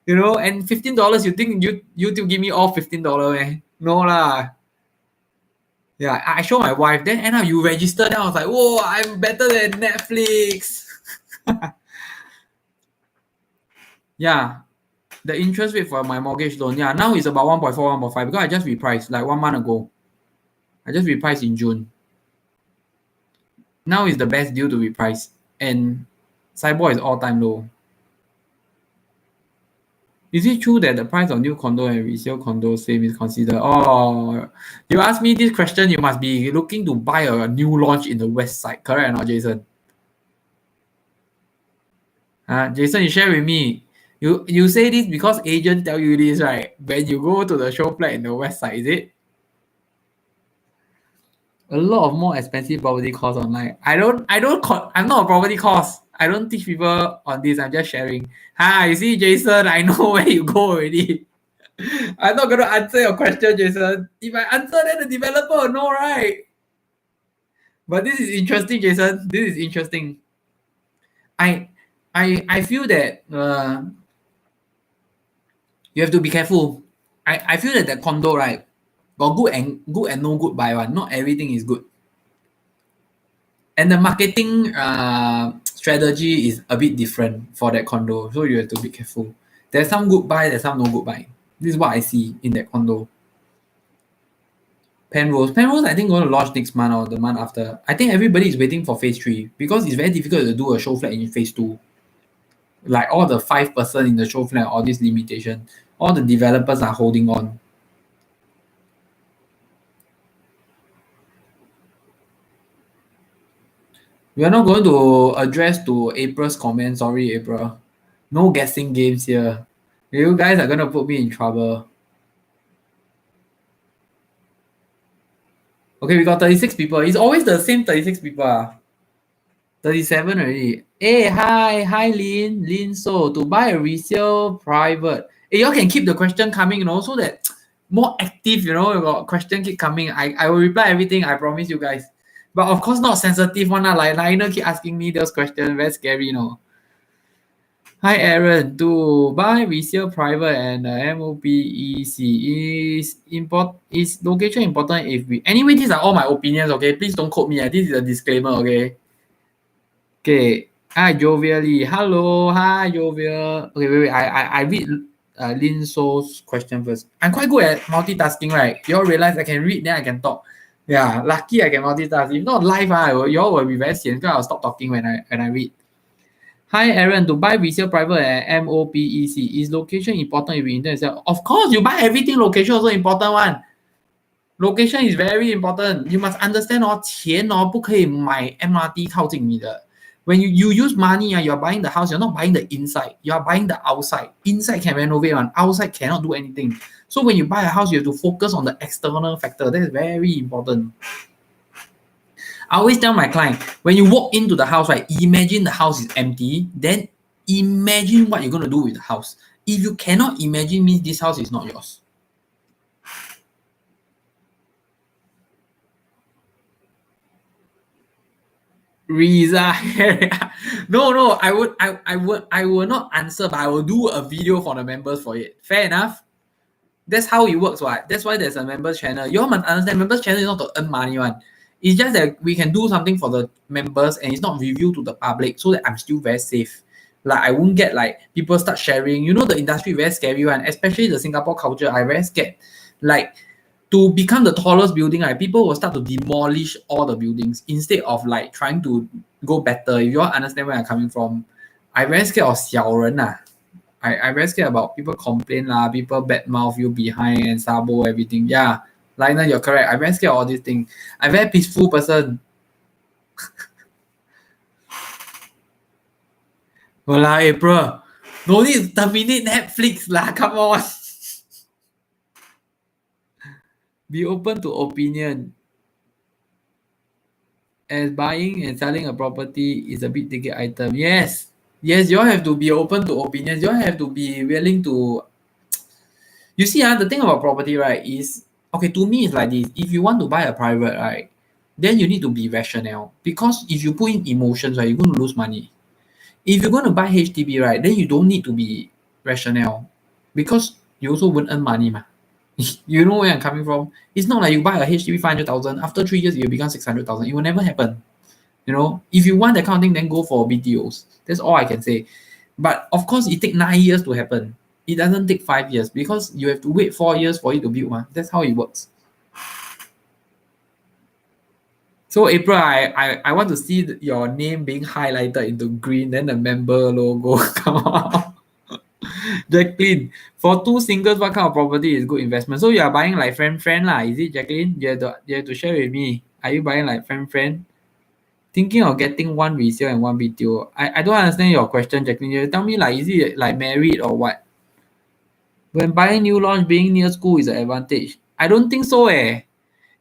You know, and $15. You think YouTube give me all $15? No lah. Yeah, I show my wife. Then end up you register. Then I was like, whoa, I'm better than Netflix. Yeah, the interest rate for my mortgage loan. Yeah, now it's about 1.4, 1.5 because I just repriced like 1 month ago. I just repriced in June. Now is the best deal to reprice. And SIBOR is all-time low. Is it true that the price of new condo and resale condo same is considered? Oh, you ask me this question, you must be looking to buy a new launch in the west side, correct or not, Jason? Jason, you share with me. You say this because agent tell you this, right? When you go to the show flat in the west side, is it? A lot of more expensive property course online. I'm not a property course. I don't teach people on this. I'm just sharing. Hi, you see, Jason, I know where you go already. I'm not gonna answer your question, Jason. If I answer, then the developer will know, right? But this is interesting, Jason. This is interesting. I feel that you have to be careful. I feel that the condo, right, got good and no good buy one. Not everything is good. And the marketing strategy is a bit different for that condo. So you have to be careful. There's some good buy, there's some no good buy. This is what I see in that condo. Penrose, I think going to launch next month or the month after. I think everybody is waiting for phase 3 because it's very difficult to do a show flat in phase 2. Like all the 5% in the show flat, all this limitation, all the developers are holding on. We are not going to address to April's comment. Sorry, April. No guessing games here. You guys are going to put me in trouble. Okay, we got 36 people. It's always the same 36 people. 37 already. Hey, hi, Lin. So to buy a resale private. Hey, y'all can keep the question coming, so that more active, you got question keep coming. I will reply everything, I promise you guys. But of course not sensitive one. Like Lionel keep asking me those questions, very scary, Hi Aaron, to buy resale private and MOPEC is location important if we anyway, these are all my opinions, okay? Please don't quote me. This is a disclaimer, okay? Okay. Hi Jovially. Hello. Hi Jovial. Okay, wait. I read Lin So's question first. I'm quite good at multitasking, right? You all realize I can read, then I can talk. Yeah, lucky I can multitask. If not live, you all will be very sian because I'll stop talking when I read. Hi Aaron, to buy resale private at MOPEC, is location important if you intend to sell? Of course, you buy everything, location also important one. Location is very important. You must understand 钱不可以买 MRT 靠近你的。When you use money, you are buying the house, you're not buying the inside, you are buying the outside. Inside can renovate one, outside cannot do anything. So when you buy a house, you have to focus on the external factor. That is very important. I always tell my client, when you walk into the house, right, imagine the house is empty, then imagine what you're going to do with the house. If you cannot imagine, means this house is not yours. Riza, no, I will not answer, but I will do a video for the members for it. Fair enough. That's how it works, right? That's why there's a members channel. You all must understand, members channel is not to earn money one. It's just that we can do something for the members and it's not reviewed to the public, so that I'm still very safe. Like I won't get like people start sharing. The industry very scary one, especially the Singapore culture. I very scared. Like to become the tallest building, right, people will start to demolish all the buildings instead of like trying to go better. If you all understand where I'm coming from, I very scared of 小人啊. I very scared about people complain lah, people badmouth you behind and sabo everything. Yeah, Lionel, you're correct. I very scared of all these things. I'm a very peaceful person. Hola, April. No need to terminate Netflix lah. Come on. Be open to opinion. As buying and selling a property is a big ticket item. Yes, you all have to be open to opinions. You all have to be willing to. You see, the thing about property, right, is okay. To me, it's like this. If you want to buy a private, right, then you need to be rational. Because if you put in emotions, right, you're going to lose money. If you're going to buy HDB, right, then you don't need to be rational, because you also won't earn money, ma. You know where I'm coming from? It's not like you buy a HDB 500,000, after 3 years it will become 600,000. It will never happen. If you want that kind of thing, then go for BTOs. That's all I can say. But of course, it takes 9 years to happen. It doesn't take 5 years because you have to wait 4 years for it to build. That's how it works. So April, I want to see your name being highlighted into green, then the member logo come out. Jacqueline, for two singles, what kind of property is good investment? So you are buying like friend lah, is it Jacqueline? You have to share with me. Are you buying like friend? Thinking of getting one resale and one BTO. I don't understand your question, Jacqueline. You tell me like, is it like married or what? When buying new launch, being near school is an advantage. I don't think so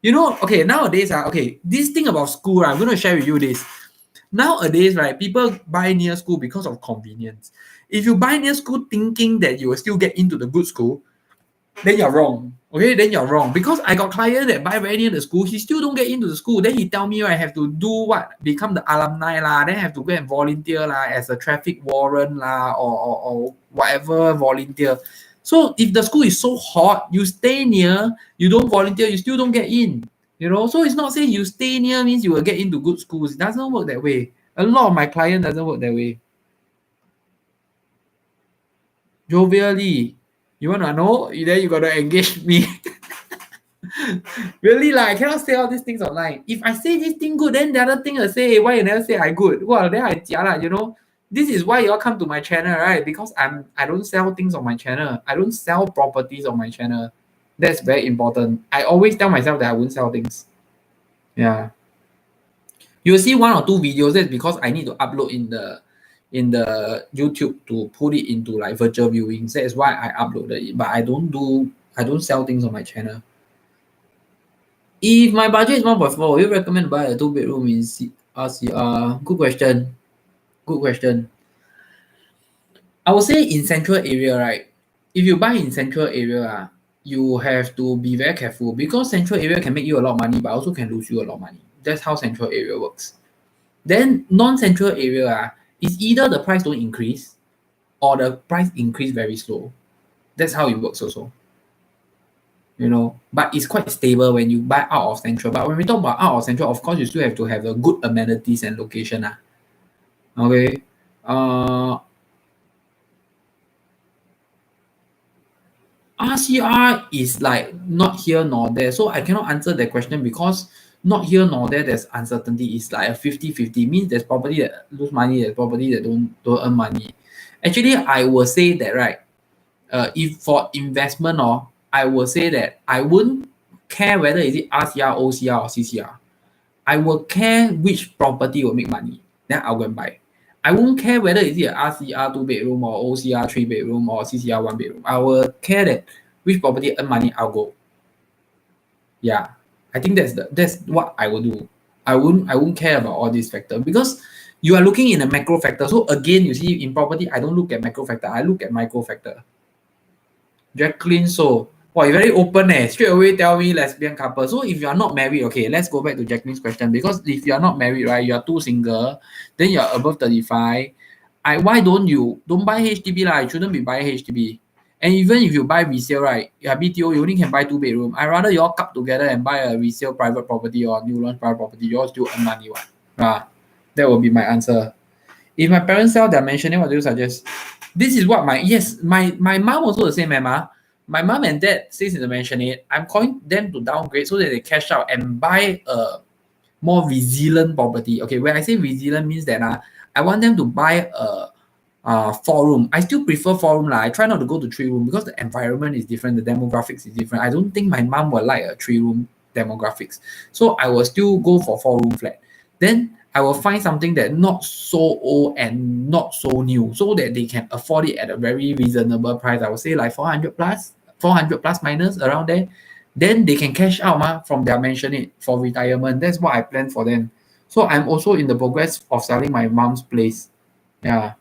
You know, okay, nowadays, okay, this thing about school, I'm going to share with you this. Nowadays, right, people buy near school because of convenience. If you buy near school thinking that you will still get into the good school, then you're wrong. Okay, then you're wrong. Because I got client that buy very near the school, he still don't get into the school. Then he tell me, I have to do what? Become the alumni lah, then have to go and volunteer lah as a traffic warrant lah, or whatever volunteer. So if the school is so hot, you stay near, you don't volunteer, you still don't get in. You know, so it's not saying you stay near means you will get into good schools. It doesn't work that way. A lot of my clients doesn't work that way. Jovially, you want to know? Then you got to engage me. Really, I cannot say all these things online. If I say this thing good, then the other thing will say, why you never say I good? Well, then I jialat, you know. This is why you all come to my channel, right? Because I don't sell things on my channel. I don't sell properties on my channel. That's very important. I always tell myself that I won't sell things. Yeah. You'll see one or two videos. That's because I need to upload in the YouTube to put it into like virtual viewings. That's why I uploaded it. But I don't sell things on my channel. If my budget is 1.4, would you recommend buy a 2-bedroom in RCR? Good question. Good question. I would say in central area, right? If you buy in central area, you have to be very careful because central area can make you a lot of money, but also can lose you a lot of money. That's how central area works. Then non-central area is either the price don't increase or the price increase very slow. That's how it works also. You know, but it's quite stable when you buy out of central. But when we talk about out of central, of course, you still have to have a good amenities and location. Okay. RCR is like not here nor there. So I cannot answer that question because not here nor there, there's uncertainty. It's like a 50-50. Means there's property that lose money, there's property that don't earn money. Actually, I will say that, right? If for investment, I will say that I wouldn't care whether is it RCR, OCR, or CCR. I will care which property will make money. Then I'll go and buy. I won't care whether is it RCR 2-bedroom or OCR 3-bedroom or CCR 1-bedroom. I will care that which property earn money, I'll go. Yeah, I think that's what I will do. I won't care about all these factors because you are looking in a macro factor. So again, you see in property, I don't look at macro factor. I look at micro factor. Jacqueline, so you're very open straight away tell me lesbian couple. So if you are not married, okay, let's go back to Jacqueline's question. Because if you are not married, right, you are too single, then you're above 35. Why don't buy HDB lah? You shouldn't be buying HDB. And even if you buy resale, right, BTO, you only can buy 2-bedroom. I rather you all cup together and buy a resale private property or new launch private property. You all still earn money. That will be my answer. If my parents sell their mansion, what do you suggest? This is what my mom also the same, Emma. My mom and dad stays in the mansionette. I'm calling them to downgrade so that they cash out and buy a more resilient property. Okay, when I say resilient means that I want them to buy a 4-room. I still prefer 4-room. I try not to go to 3-room because the environment is different, the demographics is different. I don't think my mom will like a 3-room demographics. So I will still go for 4-room flat. Then I will find something that not so old and not so new so that they can afford it at a very reasonable price. I would say like 400 plus minus around there. Then they can cash out from their mansionette for retirement. That's what I plan for them. So I'm also in the progress of selling my mom's place. Yeah.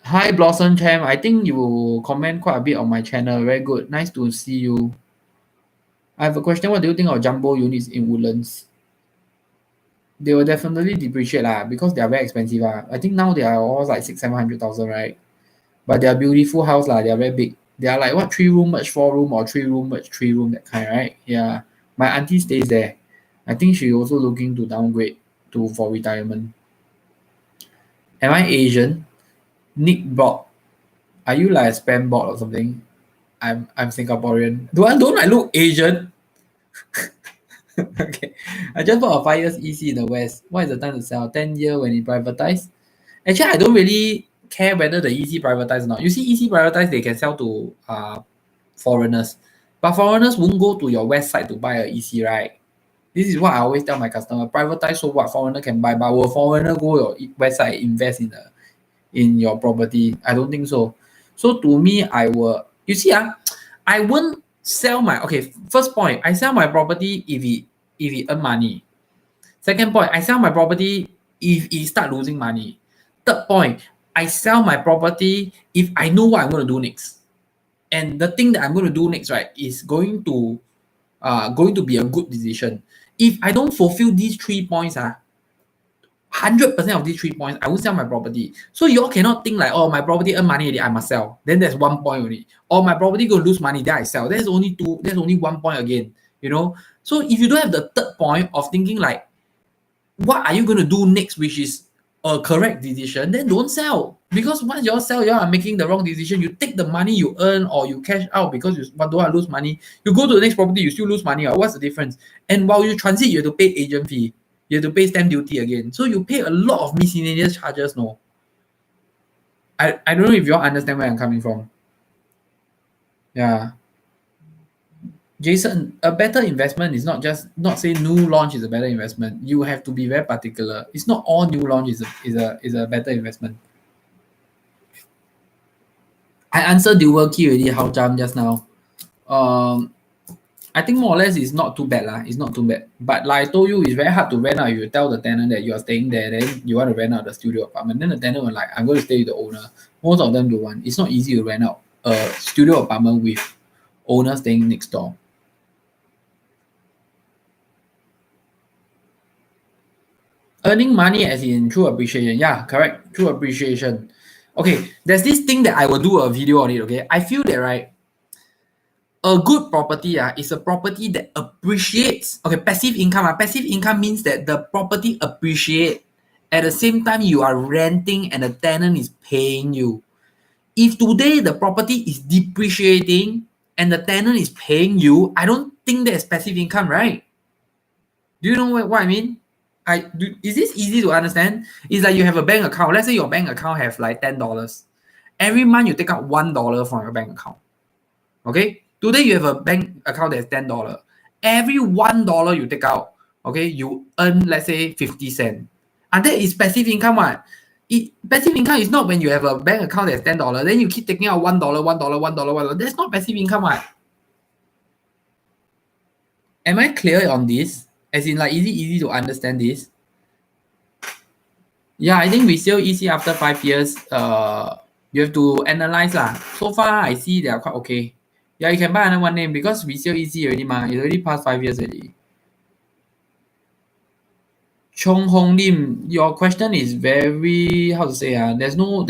Hi Blossom Champ. I think you comment quite a bit on my channel. Very good. Nice to see you. I have a question. What do you think of jumbo units in Woodlands? They will definitely depreciate because they are very expensive. I think now they are all like 600,000-700,000, right? But they are beautiful house they are very big. They are like what 3-room merge 4-room or 3-room merge 3-room that kind, right? Yeah. My auntie stays there. I think she also looking to downgrade for retirement. Am I Asian? Nick bot. Are you like a spam bot or something? I'm Singaporean. Don't I look Asian? Okay. I just bought a 5 years EC in the West. What is the time to sell? 10 year when it privatized? Actually, I don't really care whether the EC privatized or not. You see, EC privatized, they can sell to foreigners. But foreigners won't go to your West side to buy a EC, right? This is what I always tell my customer. Privatize, so what? Foreigner can buy, but will foreigner go your West side invest in your property? I don't think so. So to me, I will. You see, I won't sell my. Okay, first point, I sell my property if it earn money. Second point, I sell my property if it start losing money. Third point, I sell my property if I know what I'm going to do next. And the thing that I'm going to do next, right, is going to be a good decision. If I don't fulfill these 3 points, 100% of these 3 points, I will sell my property. So you all cannot think like, oh, my property earn money already, I must sell. Then there's 1 point only. Or my property going to lose money, then I sell. There's only 1 point again. So if you don't have the third point of thinking like, what are you going to do next, which is a correct decision, then don't sell. Because once you all sell, you all are making the wrong decision. You take the money you earn or you cash out because you don't want to lose money. You go to the next property, you still lose money. What's the difference? And while you transit, you have to pay agent fee. You have to pay stamp duty again. So you pay a lot of miscellaneous charges, no? I don't know if you all understand where I'm coming from. Yeah. Jason, a better investment is not say new launch is a better investment. You have to be very particular. It's not all new launch is a better investment. I answered dual key already, how jump just now. I think more or less it's not too bad lah. It's not too bad. But like I told you, it's very hard to rent out. You tell the tenant that you are staying there, then you want to rent out the studio apartment. Then the tenant will like, I'm going to stay with the owner. Most of them don't want. It's not easy to rent out a studio apartment with owner staying next door. Earning money as in through appreciation. Yeah, correct. Through appreciation. Okay, there's this thing that I will do a video on it, okay? I feel that, right, a good property is a property that appreciates. Okay, passive income. Passive income means that the property appreciate. At the same time, you are renting and the tenant is paying you. If today the property is depreciating and the tenant is paying you, I don't think that's passive income, right? Do you know what I mean? Is this easy to understand? It's like you have a bank account. Let's say your bank account have like $10. Every month you take out $1 from your bank account. Okay? Today you have a bank account that's $10. Every $1 you take out, okay, you earn, let's say, 50 cents. And that is passive income. Passive income is not when you have a bank account that's $10, then you keep taking out $1, $1. That's not passive income. Am I clear on this? As in like easy to understand this? Yeah, I think resale EC after 5 years, you have to analyze lah. So far, I see they are quite okay. Yeah, you can buy another one name because resale EC already it already passed 5 years already. Chong Hong Lim, your question is very, how to say, there's no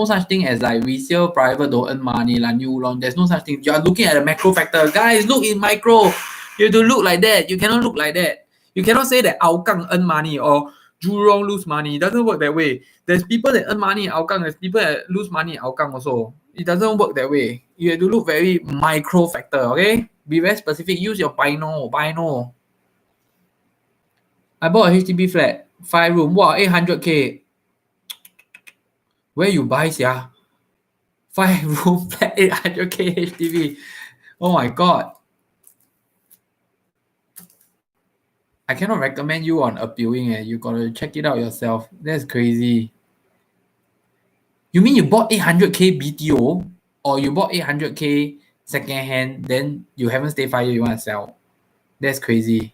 such thing as like resale private don't earn money, like new launch. There's no such thing. You are looking at a macro factor. Guys, look in micro. You have to look like that. You cannot look like that. You cannot say that Hougang earn money or Jurong lose money. It doesn't work that way. There's people that earn money in Hougang. There's people that lose money in Hougang also. It doesn't work that way. You have to look very micro factor, okay? Be very specific. Use your bino. I bought a HDB flat, 5 room. Wow, 800K. Where you buy, 5 room flat, 800K HDB. Oh my god. I cannot recommend you on appealing. You gotta check it out yourself. That's crazy. You mean you bought 800K BTO or you bought 800K second hand, then you haven't stayed 5 years, you want to sell? That's crazy.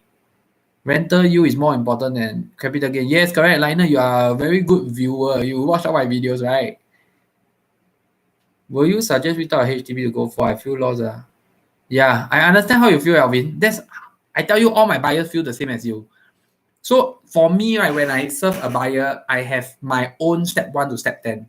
Rental yield is more important than capital gain. Yes, correct. Liner, you are a very good viewer. You watch all my videos, right? Will you suggest without a HDB to go for? I feel lost. Yeah, I understand how you feel, Alvin. I tell you, all my buyers feel the same as you. So for me, right, when I serve a buyer, I have my own step 1 to step 10.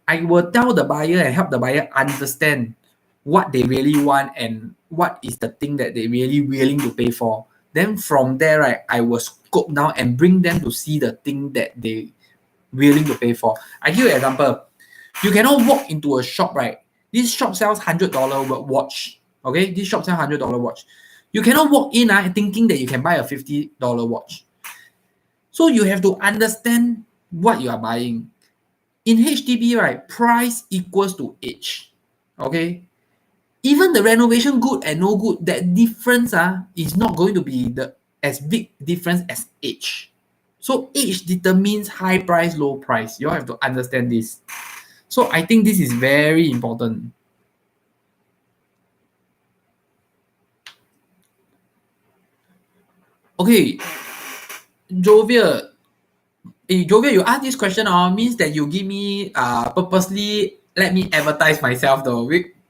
I will tell the buyer and help the buyer understand what they really want and what is the thing that they really willing to pay for. Then from there, right, I will scope down and bring them to see the thing that they willing to pay for. I give you an example. You cannot walk into a shop, right? This shop sells $100 watch. Okay, this shop sells $100 watch. You cannot walk in thinking that you can buy a $50 watch. So you have to understand what you are buying. In HDB, right, price equals to age. Okay? Even the renovation good and no good, that difference is not going to be as big difference as age. So age determines high price, low price. You all have to understand this. So I think this is very important. Okay, Jovial. Jovial, you ask this question means that you give me purposely let me advertise myself though.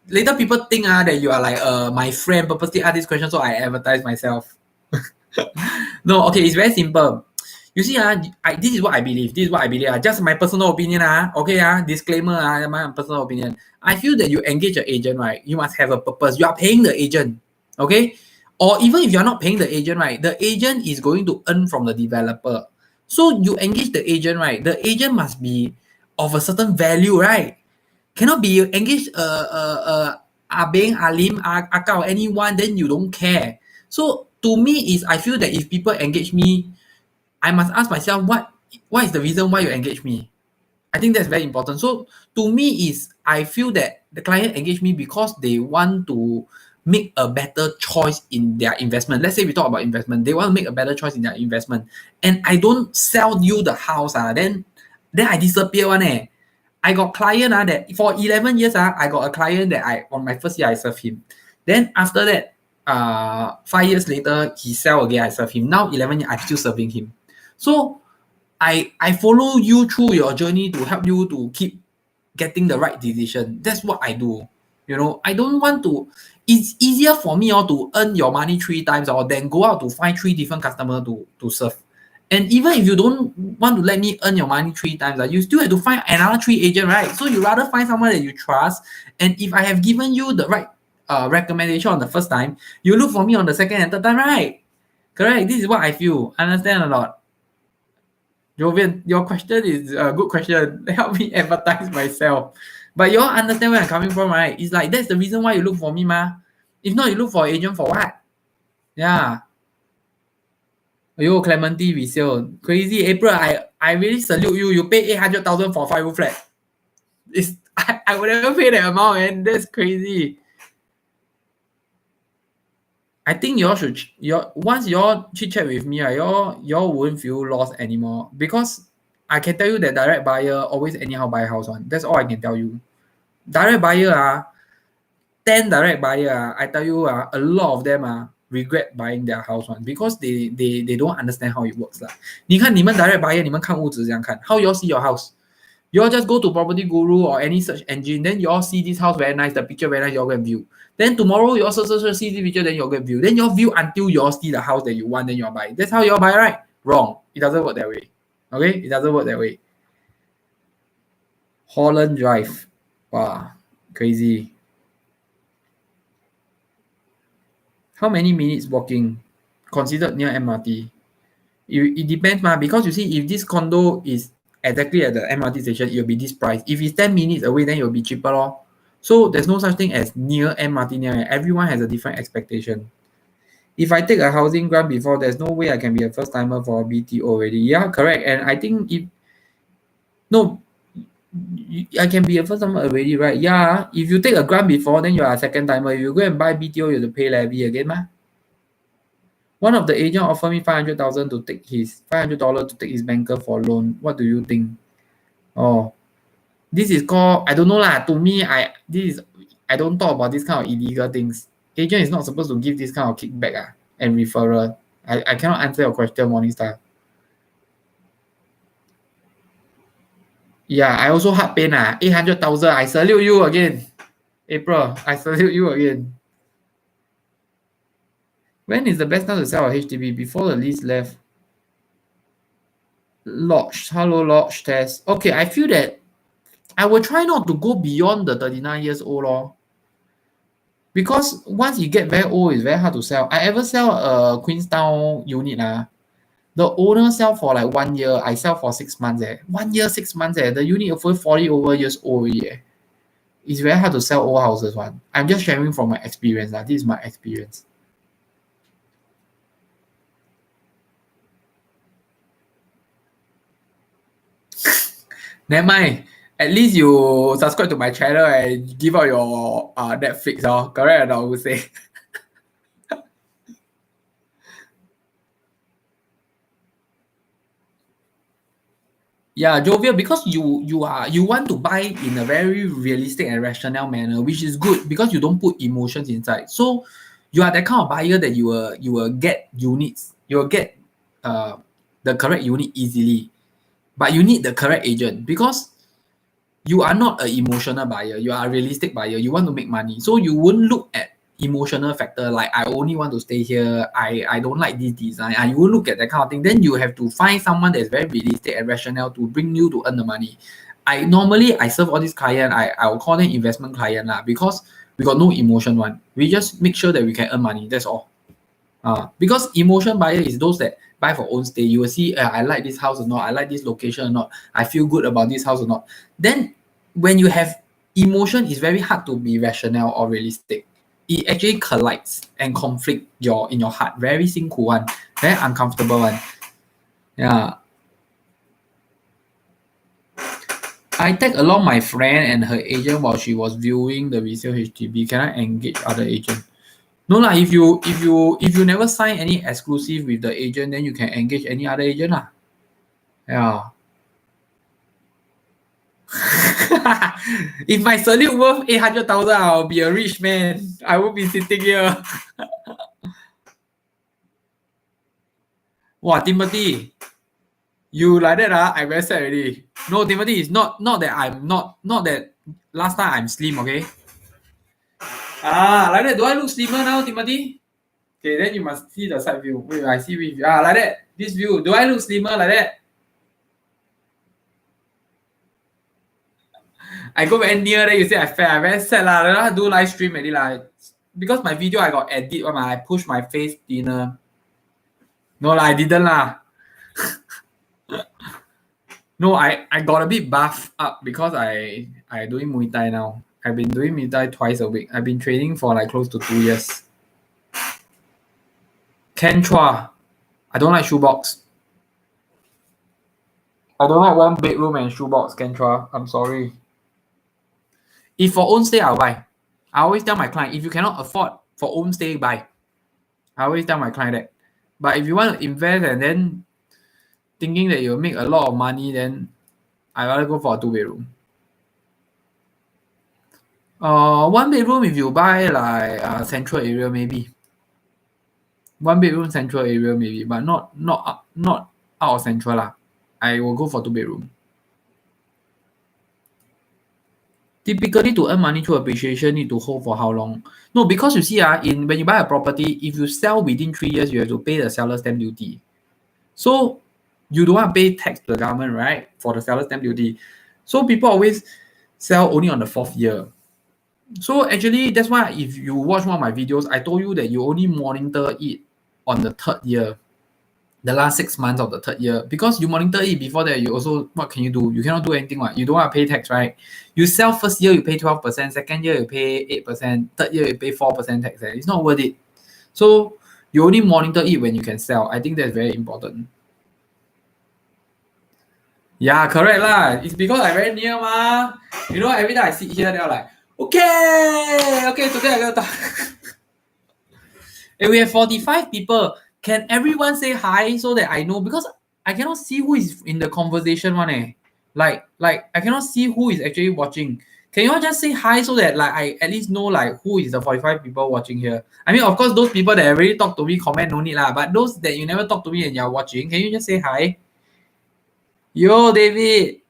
Later people think that you are like my friend purposely ask this question, so I advertise myself. No, okay, it's very simple. You see, this is what I believe. This is what I believe. Just my personal opinion. Okay, disclaimer, my personal opinion. I feel that you engage an agent, right? You must have a purpose. You are paying the agent, okay? Or even if you're not paying the agent, right? The agent is going to earn from the developer. So you engage the agent, right? The agent must be of a certain value, right? Cannot be engage Abeng, Alim, Akao, anyone, then you don't care. So to me is I feel that if people engage me, I must ask myself what is the reason why you engage me. I think that's very important. So to me is I feel that the client engage me because they want to make a better choice in their investment. Let's say we talk about investment. They want to make a better choice in their investment. And I don't sell you the house, then I disappear one. I got client that for 11 years, I got a client that on my first year I serve him. Then after that, 5 years later, he sell again, I serve him. Now 11 years, I'm still serving him. So I follow you through your journey to help you to keep getting the right decision. That's what I do. I don't want to. It's easier for me to earn your money 3 times or than go out to find 3 different customers to serve. And even if you don't want to let me earn your money 3 times, you still have to find another 3 agent, right? So you rather find someone that you trust. And if I have given you the right recommendation on the first time, you look for me on the second and third time, right? Correct. This is what I feel. Understand or not? Jovian, your question is a good question. Help me advertise myself. But you all understand where I'm coming from, right? It's like that's the reason why you look for me, ma. If not, you look for an agent for what? Yeah. Yo, Clementi resale. Crazy. April, I really salute you. You pay 800,000 for 5-room flat. I would never pay that amount, man. That's crazy. I think y'all should once y'all chit chat with me, y'all won't feel lost anymore because I can tell you that direct buyer always anyhow buy house one. That's all I can tell you. Direct buyer 10 direct buyer I tell you a lot of them regret buying their house one because they don't understand how it works 啦。你看你们 direct buyer 你们看屋子这样看 how you all see your house? You all just go to Property Guru or any search engine, then you all see this house very nice, the picture very nice, you all go and view. Then tomorrow you all search see the picture, then you all go and view. Then you all view until you all see the house that you want, then you all buy. That's how you all buy, right? Wrong. It doesn't work that way. Okay? It doesn't work that way. Holland Drive. Wow. Crazy. How many minutes walking considered near MRT? It depends, because you see, if this condo is exactly at the MRT station, it will be this price. If it's 10 minutes away, then it will be cheaper. Lor. So there's no such thing as near MRT near. Everyone has a different expectation. If I take a housing grant before, there's no way I can be a first timer for BTO already. Yeah, correct. And I think I can be a first timer already, right? Yeah. If you take a grant before, then you are a second timer. If you go and buy BTO, you have to pay levy again, ma. One of the agent offered me 500,000 to take his $500 to take his banker for loan. What do you think? Oh, this is called, I don't know lah. To me, I don't talk about this kind of illegal things. Agent is not supposed to give this kind of kickback and referral. I cannot answer your question, Morningstar. Yeah, I also heart pain 800,000. I salute you again. April, I salute you again. When is the best time to sell a HDB? Before the lease left. Lodge. Hello, lodge test. Okay, I feel that I will try not to go beyond the 39 years old. Lor. Because once you get very old, it's very hard to sell. I ever sell a Queenstown unit. The owner sell for like 1 year. I sell for 6 months. 1 year, 6 months. The unit for 40 over years old. It's very hard to sell old houses. I'm just sharing from my experience. This is my experience. Never mind. At least you subscribe to my channel and give out your Netflix, correct or not, I would say. Yeah, jovial, because you want to buy in a very realistic and rational manner, which is good because you don't put emotions inside. So you are that kind of buyer that you will get units, you will get the correct unit easily, but you need the correct agent because you are not an emotional buyer, you are a realistic buyer, you want to make money, so you won't look at emotional factor like I only want to stay here, I don't like this design, and you will look at that kind of thing. Then you have to find someone that's very realistic and rational to bring you to earn the money. I serve all these clients, I will call them investment client lah, because we got no emotion one, we just make sure that we can earn money, that's all. Because emotion buyer is those that buy for own stay. You will see, I like this house or not, I like this location or not, I feel good about this house or not. Then when you have emotion, it's very hard to be rational or realistic. It actually collides and conflict in your heart. Very 辛苦 one, very uncomfortable one. Yeah. I tag along my friend and her agent while she was viewing the resale HDB. Can I engage other agent? No lah, if you never sign any exclusive with the agent, then you can engage any other agent lah. Yeah. If my salute worth 800,000, I'll be a rich man. I won't be sitting here. Wow, Timothy, you like that, I very sad already. No, Timothy, it's not that I'm not that last time I'm slim, okay? Like that, do I look slimmer now, Timothy? Okay, then you must see the side view. Wait, I see with like that. This view, do I look slimmer like that? I go very near, then you say I fat. I very sad lah. I don't do live stream already lah. Because my video I got edit one, I push my face thinner. No lah, I didn't lah. No, I got a bit buff up because I doing Muay Thai now. I've been doing Muay Thai twice a week. I've been training for like close to 2 years. Ken Chua. I don't like shoebox. I don't like one bedroom and shoebox, Ken Chua. I'm sorry. If for own stay, I'll buy. I always tell my client, if you cannot afford for own stay, buy. I always tell my client that. But if you want to invest and then thinking that you'll make a lot of money, then I rather go for a 2-bedroom. 1-bedroom if you buy like central area maybe. 1-bedroom central area maybe, but not out of central lah. I will go for 2-bedroom. Typically, to earn money through appreciation, need to hold for how long? No, because you see, when you buy a property, if you sell within 3 years, you have to pay the seller stamp duty. So you don't want to pay tax to the government, right? For the seller stamp duty. So people always sell only on the 4th year. So actually, that's why if you watch one of my videos, I told you that you only monitor it on the 3rd year, the last 6 months of the 3rd year, because you monitor it before that. You also, what can you do? You cannot do anything. You don't want to pay tax, right? You sell 1st year, you pay 12%, 2nd year, you pay 8%, 3rd year, you pay 4% tax. It's not worth it. So you only monitor it when you can sell. I think that's very important. Yeah, correct lah. It's because I'm very near ma. You know, every time I sit here, they're like, okay, today I'm gonna talk. And we have 45 people. Can everyone say hi so that I know? Because I cannot see who is in the conversation one. Like I cannot see who is actually watching. Can you all just say hi so that like I at least know like who is the 45 people watching here? I mean, of course, those people that already talk to me, comment, no need lah. But those that you never talk to me and you're watching, can you just say hi? Yo, David.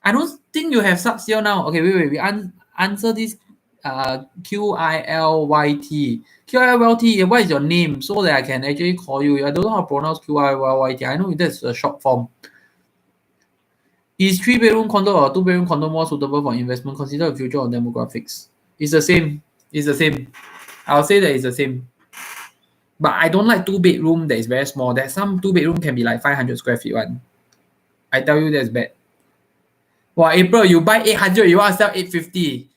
I don't think you have subs here now. Okay, wait. We answer this QILYT. QILYT, what is your name so that I can actually call you? I don't know how to pronounce QILYT. I know that's a short form. Is 3-bedroom condo or 2-bedroom condo more suitable for investment? Consider the future of demographics. It's the same. I'll say that it's the same. But I don't like 2-bedroom that is very small. There's some 2-bedroom can be like 500 square feet one. I tell you that's bad. Wow, April, you buy 800, you want to sell 850.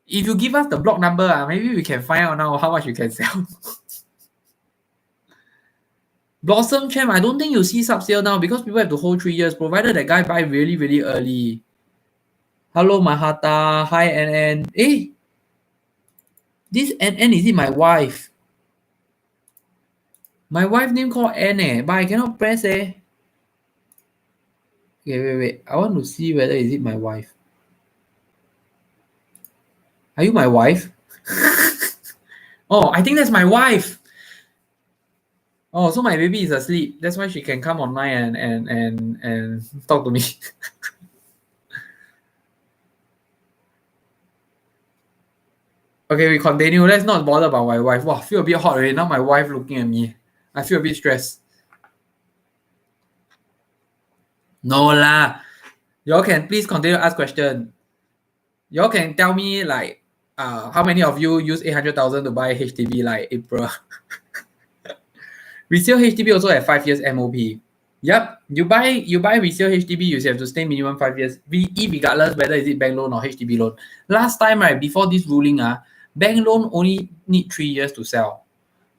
If you give us the block number, maybe we can find out now how much you can sell. Blossom Champ, I don't think you see sub-sale now because people have to hold 3 years, provided that guy buy really, really early. Hello, Mahata. Hi, NN. Eh, this NN, is it my wife? My wife name called N but I cannot press Okay, wait. I want to see whether is it my wife. Are you my wife? Oh, I think that's my wife. Oh, so my baby is asleep. That's why she can come online and talk to me. Okay, we continue. Let's not bother about my wife. Wow, feel a bit hot already. Now my wife looking at me. I feel a bit stressed. No lah. Y'all can please continue to ask question. Y'all can tell me like how many of you use 800,000 to buy HDB like April? Resale HDB also have 5 years MOP. Yep, you buy resale HDB, you have to stay minimum 5 years, regardless whether is it bank loan or HDB loan. Last time, right, before this ruling, bank loan only need 3 years to sell.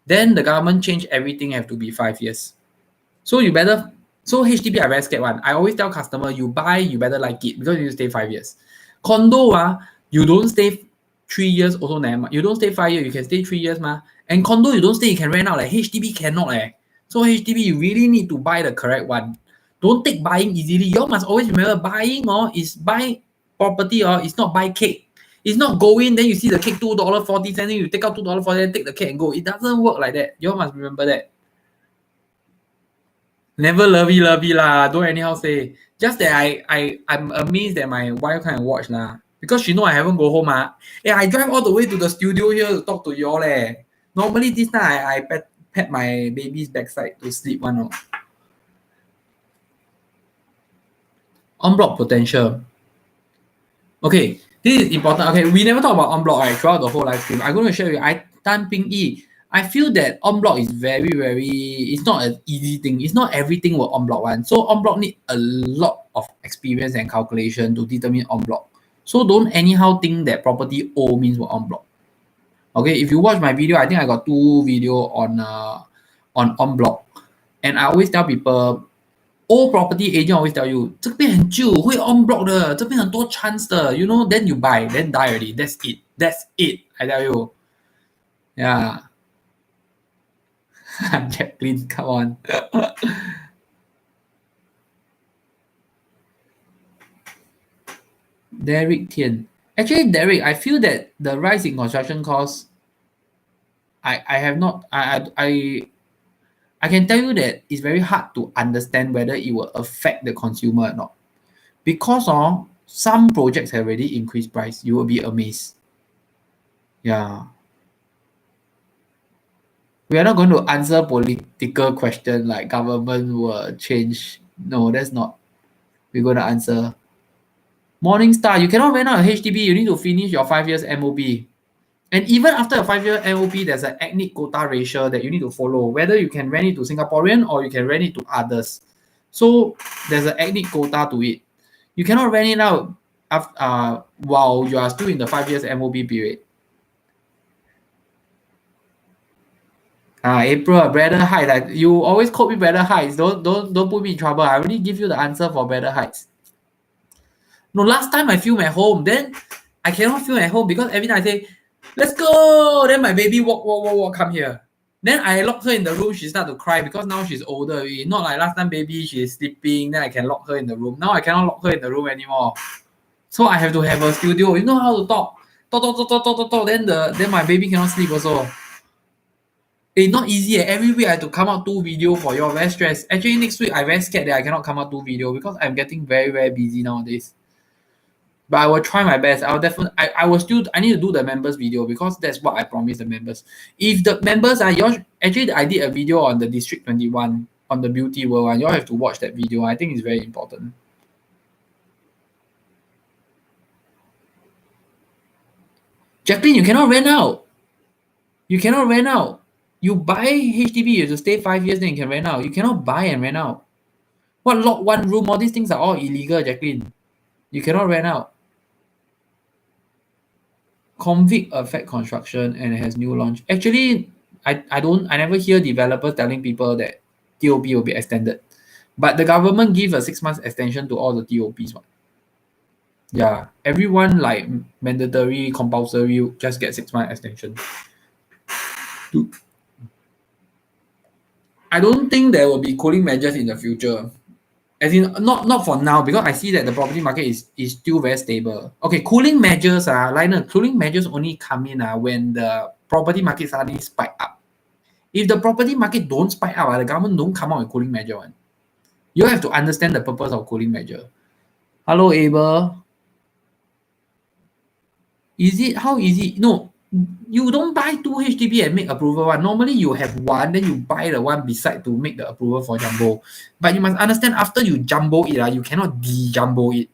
Then the government changed everything have to be 5 years. So HDB I very scared one. I always tell customer, you buy, you better like it because you stay 5 years. Condo, you don't stay 3 years also never. You don't stay 5 years, you can stay 3 years And condo you don't stay, you can rent out. Like HDB cannot So HDB you really need to buy the correct one. Don't take buying easily. You must always remember buying is buy property it's not buy cake. It's not go in, then you see the cake $2.40, then you take out $2.40, then take the cake and go. It doesn't work like that. You must remember that. Never lovey lah. Don't anyhow say. Just that I'm amazed that my wife can watch because she know I haven't go home I drive all the way to the studio here to talk to y'all Normally this time I pat my baby's backside to sleep one. En bloc potential. Okay, this is important. Okay, we never talk about en bloc throughout the whole live stream. I'm going to share with you. Tan Ping Yi. I feel that en bloc is very, it's not an easy thing. It's not everything will en bloc one. So en bloc need a lot of experience and calculation to determine en bloc. So don't anyhow think that property O means what en bloc. Okay, if you watch my video, I think I got 2 video on en bloc. And I always tell people, old property agent always tell you 这边很旧会 on block 的这边很多 chance 的 you know then you buy then die already that's it I tell you yeah Jacqueline come on Derek Tian actually Derek I feel that the rise in construction costs I have not I can tell you that it's very hard to understand whether it will affect the consumer or not. Because some projects have already increased price. You will be amazed. Yeah. We are not going to answer political question like government will change. No, that's not. We're going to answer. Morningstar, you cannot rent out a HDB. You need to finish your 5 years MOP. And even after a 5-year MOP, there's an ethnic quota ratio that you need to follow, whether you can rent it to Singaporean or you can rent it to others. So there's an ethnic quota to it. You cannot rent it out while you are still in the 5 years MOP period. April, Brother Heights. Like, you always quote me Brother Heights. Don't put me in trouble. I already give you the answer for Brother Heights. No, last time I film at home, then I cannot film at home because every time I say, let's go. Then my baby walk, come here. Then I lock her in the room. She start to cry because now she's older. Not like last time baby, she's sleeping. Then I can lock her in the room. Now I cannot lock her in the room anymore. So I have to have a studio. You know how to talk. Talk. Then my baby cannot sleep also. It's not easy. Every week I have to come out 2 video for you. Very stressed. Actually, next week I very scared that I cannot come out 2 video because I'm getting very, very busy nowadays. But I will try my best. I will definitely. I need to do the members video because that's what I promised the members. If the members are yours, actually I did a video on the District 21 on the Beauty World one. You all have to watch that video. I think it's very important. Jacqueline, you cannot rent out. You cannot rent out. You buy HDB, you have to stay 5 years, then you can rent out. You cannot buy and rent out. What lock 1 room? All these things are all illegal, Jacqueline. You cannot rent out. Convict affect construction and it has new launch. Actually, I never hear developers telling people that TOP will be extended. But the government give a 6 months extension to all the TOPs. Yeah, everyone like mandatory, compulsory, just get 6 months extension. I don't think there will be cooling measures in the future. As in, not for now, because I see that the property market is still very stable. Okay, cooling measures cooling measures only come in when the property market suddenly spike up. If the property market don't spike up, the government don't come out with cooling measure one. You have to understand the purpose of cooling measure. Hello, Abel. Is it how easy? No, you don't buy two HDB and make approval one. Normally you have one, then you buy the one beside to make the approval for jumbo. But you must understand after you jumbo it, you cannot de-jumbo it.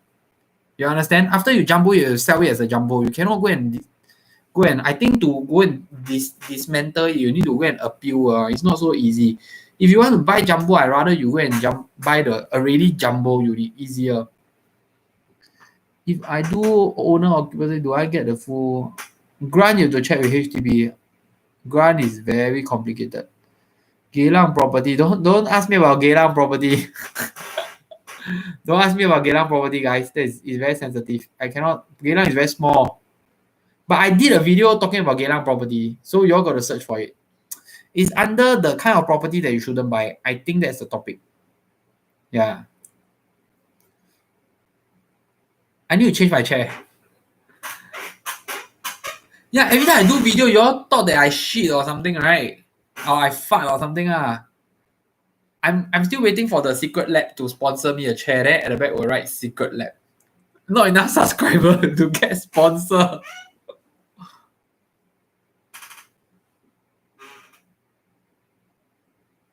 You understand? After you jumbo it, you sell it as a jumbo. You cannot go and I think to go and dismantle it, you need to go and appeal. It's not so easy. If you want to buy jumbo, I rather you go and buy the already jumbo unit, easier. If I do owner occupancy, do I get the full grant? You have to check with HDB. Grant is very complicated. Geylang property. Don't ask me about Geylang property. Don't ask me about Geylang property, guys. That is very sensitive. I cannot. Geylang is very small. But I did a video talking about Geylang property, so you all got to search for it. It's under the kind of property that you shouldn't buy. I think that's the topic. Yeah. I need to change my chair. Yeah, every time I do video, you all thought that I shit or something, right? Or I fart or something. I'm still waiting for the Secret Lab to sponsor me a chair. There at the back will write Secret Lab. Not enough subscriber to get sponsor.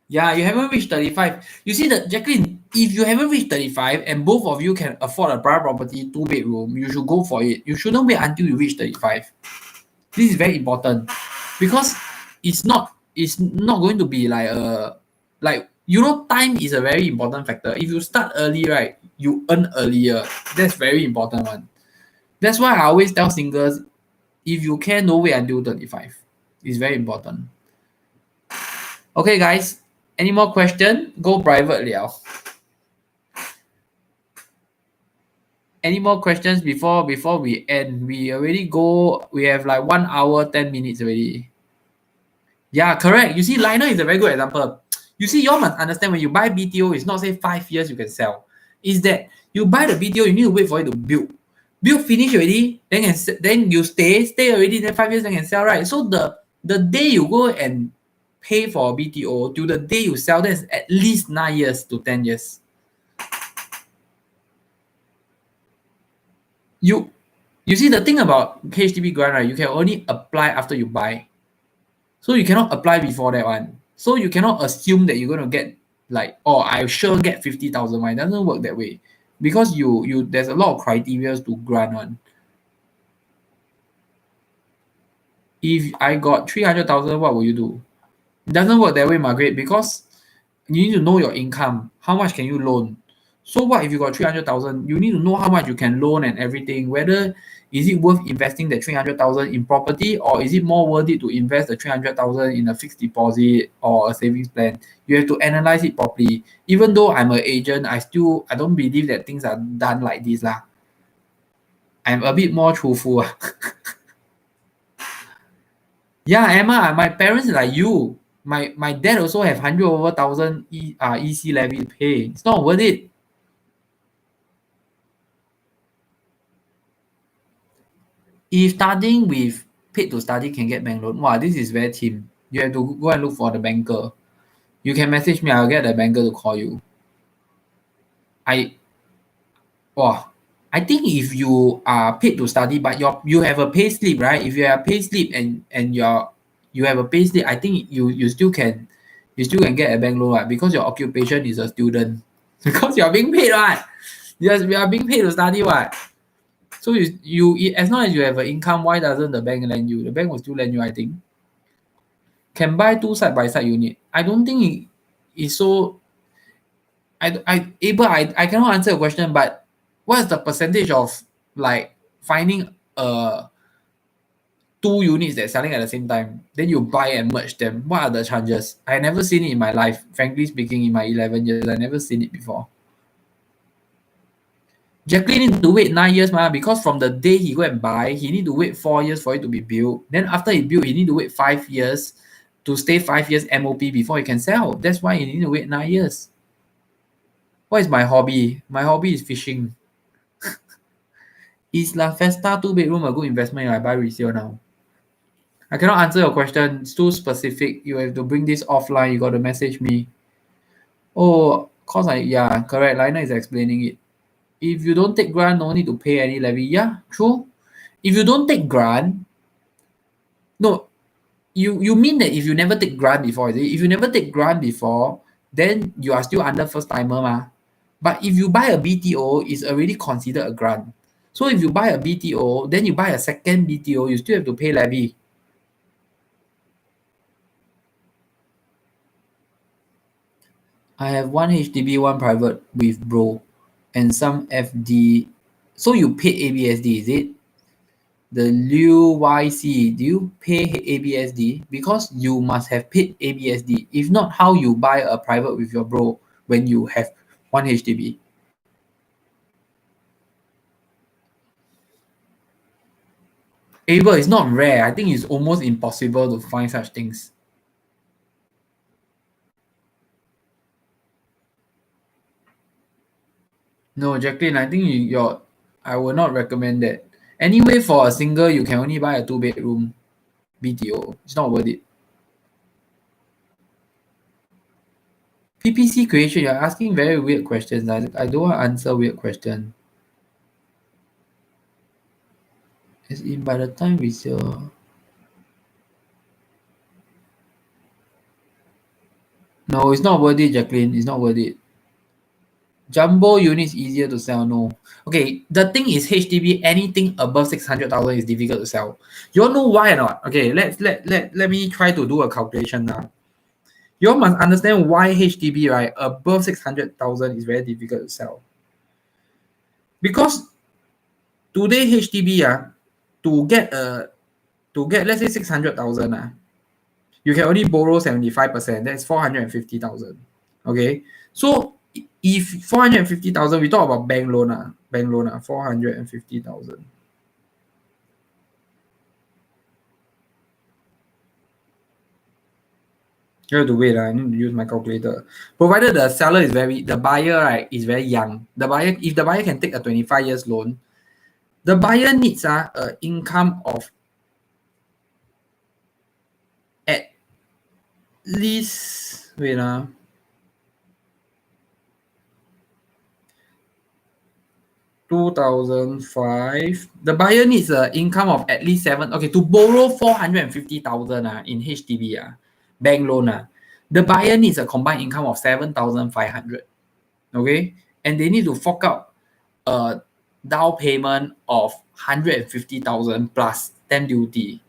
Yeah, you haven't reached 35. You see that, Jacqueline, if you haven't reached 35 and both of you can afford a private property, 2-bedroom, you should go for it. You shouldn't wait until you reach 35. This is very important because it's not going to be like time is a very important factor. If you start early, right, you earn earlier. That's very important one. That's why I always tell singles, if you can, don't wait until 35. It's very important. Okay, guys. Any more question? Go private liao. Any more questions before we end? We already go. We have like 1 hour 10 minutes already. Yeah, correct. You see, Lionel is a very good example. You see, you all must understand when you buy BTO, it's not say 5 years you can sell. Is that you buy the BTO, you need to wait for it to build. Build finish already, then you stay already. Then 5 years then can sell, right? So the day you go and pay for a BTO till the day you sell, that's at least 9 years to 10 years. You see the thing about HDB grant, right? You can only apply after you buy. So you cannot apply before that one. So you cannot assume that you're going to get like, oh, I sure get 50,000. It doesn't work that way. Because you there's a lot of criteria to grant one. If I got 300,000, what will you do? It doesn't work that way, Margaret, because you need to know your income. How much can you loan? So what if you got 300,000? You need to know how much you can loan and everything. Whether is it worth investing the 300,000 in property, or is it more worth it to invest the 300,000 in a fixed deposit or a savings plan? You have to analyze it properly. Even though I'm an agent, I don't believe that things are done like this lah. I'm a bit more truthful. Yeah, Emma, my parents like you. My dad also have 100 over thousand EC levy to pay. It's not worth it. If starting with paid to study can get bank loan, wow, this is very team. You have to go and look for the banker. You can message me, I'll get the banker to call you. I think if you are paid to study, but you have a pay slip, right? If you have a pay slip and you have a pay slip, I think you still can get a bank loan, right? Because your occupation is a student. Because you are being paid, right? Yes, we are being paid to study, right? So you as long as you have an income, why doesn't the bank lend you? The bank will still lend you, I think. Can buy 2 side-by-side unit. I don't think it's so. I cannot answer your question, but what is the percentage of like finding a two units that's selling at the same time, then you buy and merge them. What are the chances? I never seen it in my life. Frankly speaking, in my 11 years, I never seen it before. Jacqueline need to wait 9 years, because from the day he go and buy, he need to wait 4 years for it to be built. Then after he built, he need to wait 5 years to stay 5 years MOP before he can sell. That's why he need to wait 9 years. What is my hobby? My hobby is fishing. Is La Festa 2-bedroom a good investment if I buy resale now? I cannot answer your question. It's too specific. You have to bring this offline. You got to message me. Oh, yeah, correct. Liner is explaining it. If you don't take grant, no need to pay any levy. Yeah, true. If you don't take grant, no, you mean that if you never take grant before, is it? If you never take grant before, then you are still under first timer, But if you buy a BTO, it's already considered a grant. So if you buy a BTO, then you buy a second BTO, you still have to pay levy. I have one HDB, one private with bro, and some FD. So you pay ABSD, is it? The Liu YC, do you pay ABSD? Because you must have paid ABSD. If not, how you buy a private with your bro when you have one HDB? Able is not rare. I think it's almost impossible to find such things. No, Jacqueline, I think I will not recommend that. Anyway, for a single, you can only buy a 2-bedroom BTO. It's not worth it. PPC creation, you're asking very weird questions. I don't want to answer weird questions. As in, by the time we sell. No, it's not worth it, Jacqueline. It's not worth it. Jumbo units easier to sell. No. Okay, the thing is HDB, anything above 600,000 is difficult to sell. You all know why or not? Okay, let me try to do a calculation now. You all must understand why HDB, right, above 600,000 is very difficult to sell. Because today HDB, to get let's say 600,000, you can only borrow 75%. That's 450,000. Okay, so if 450,000, we talk about bank loan, 450,000. You have to wait. I need to use my calculator. Provided the buyer, right, is very young. If the buyer can take a 25 years loan, the buyer needs an income of at least 2005. The buyer needs an income of at least 7. Okay, to borrow 450,000 in HDB bank loan the buyer needs a combined income of 7,500. Okay, and they need to fork out a down payment of 150,000 plus stamp duty.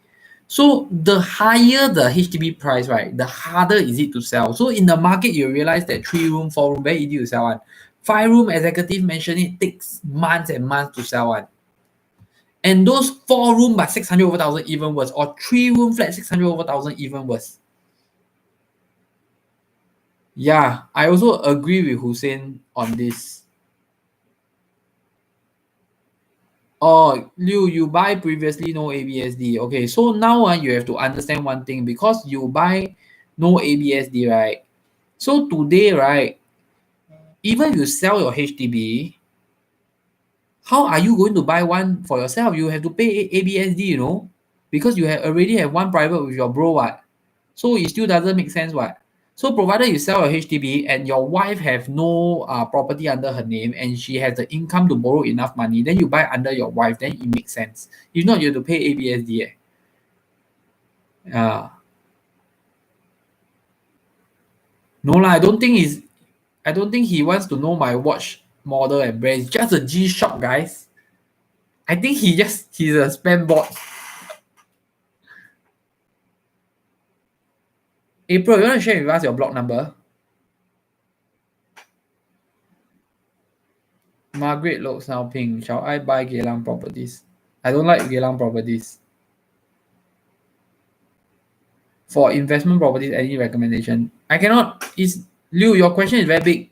So the higher the HDB price, right, the harder is it to sell. So in the market, you realize that 3-room, 4-room, very easy to sell. 5-room executive mansion, it takes months and months to sell. And those 4-room but 600 over thousand even worse, or 3-room flat 600 over thousand even worse. Yeah, I also agree with Hussein on this. Oh, Liu, you buy previously no ABSD. Okay, so now you have to understand one thing, because you buy no ABSD, right? So today, right, even if you sell your HDB, how are you going to buy one for yourself? You have to pay ABSD, because you already have one private with your bro, what? So it still doesn't make sense, what? So provided you sell your HDB and your wife have no property under her name and she has the income to borrow enough money, then you buy under your wife, then it makes sense. If not, you have to pay ABSD. No lah, I don't think he wants to know my watch model and brand. It's just a G-Shock, guys. I think he's a spam bot. April, you want to share with us your blog number? Margaret Lok Sao Ping. Shall I buy Geylang properties? I don't like Geylang properties. For investment properties, any recommendation? I cannot. Liu, your question is very big.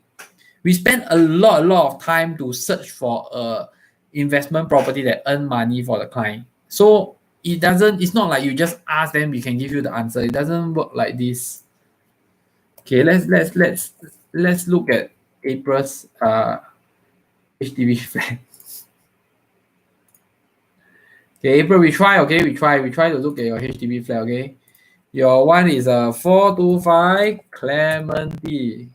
We spend a lot of time to search for a investment property that earn money for the client. So it's not like you just ask them, we can give you the answer. It doesn't work like this. Okay, let's look at April's HDB flat. Okay, April, we try to look at your HDB flat, okay? Your one is a 425 Clementi.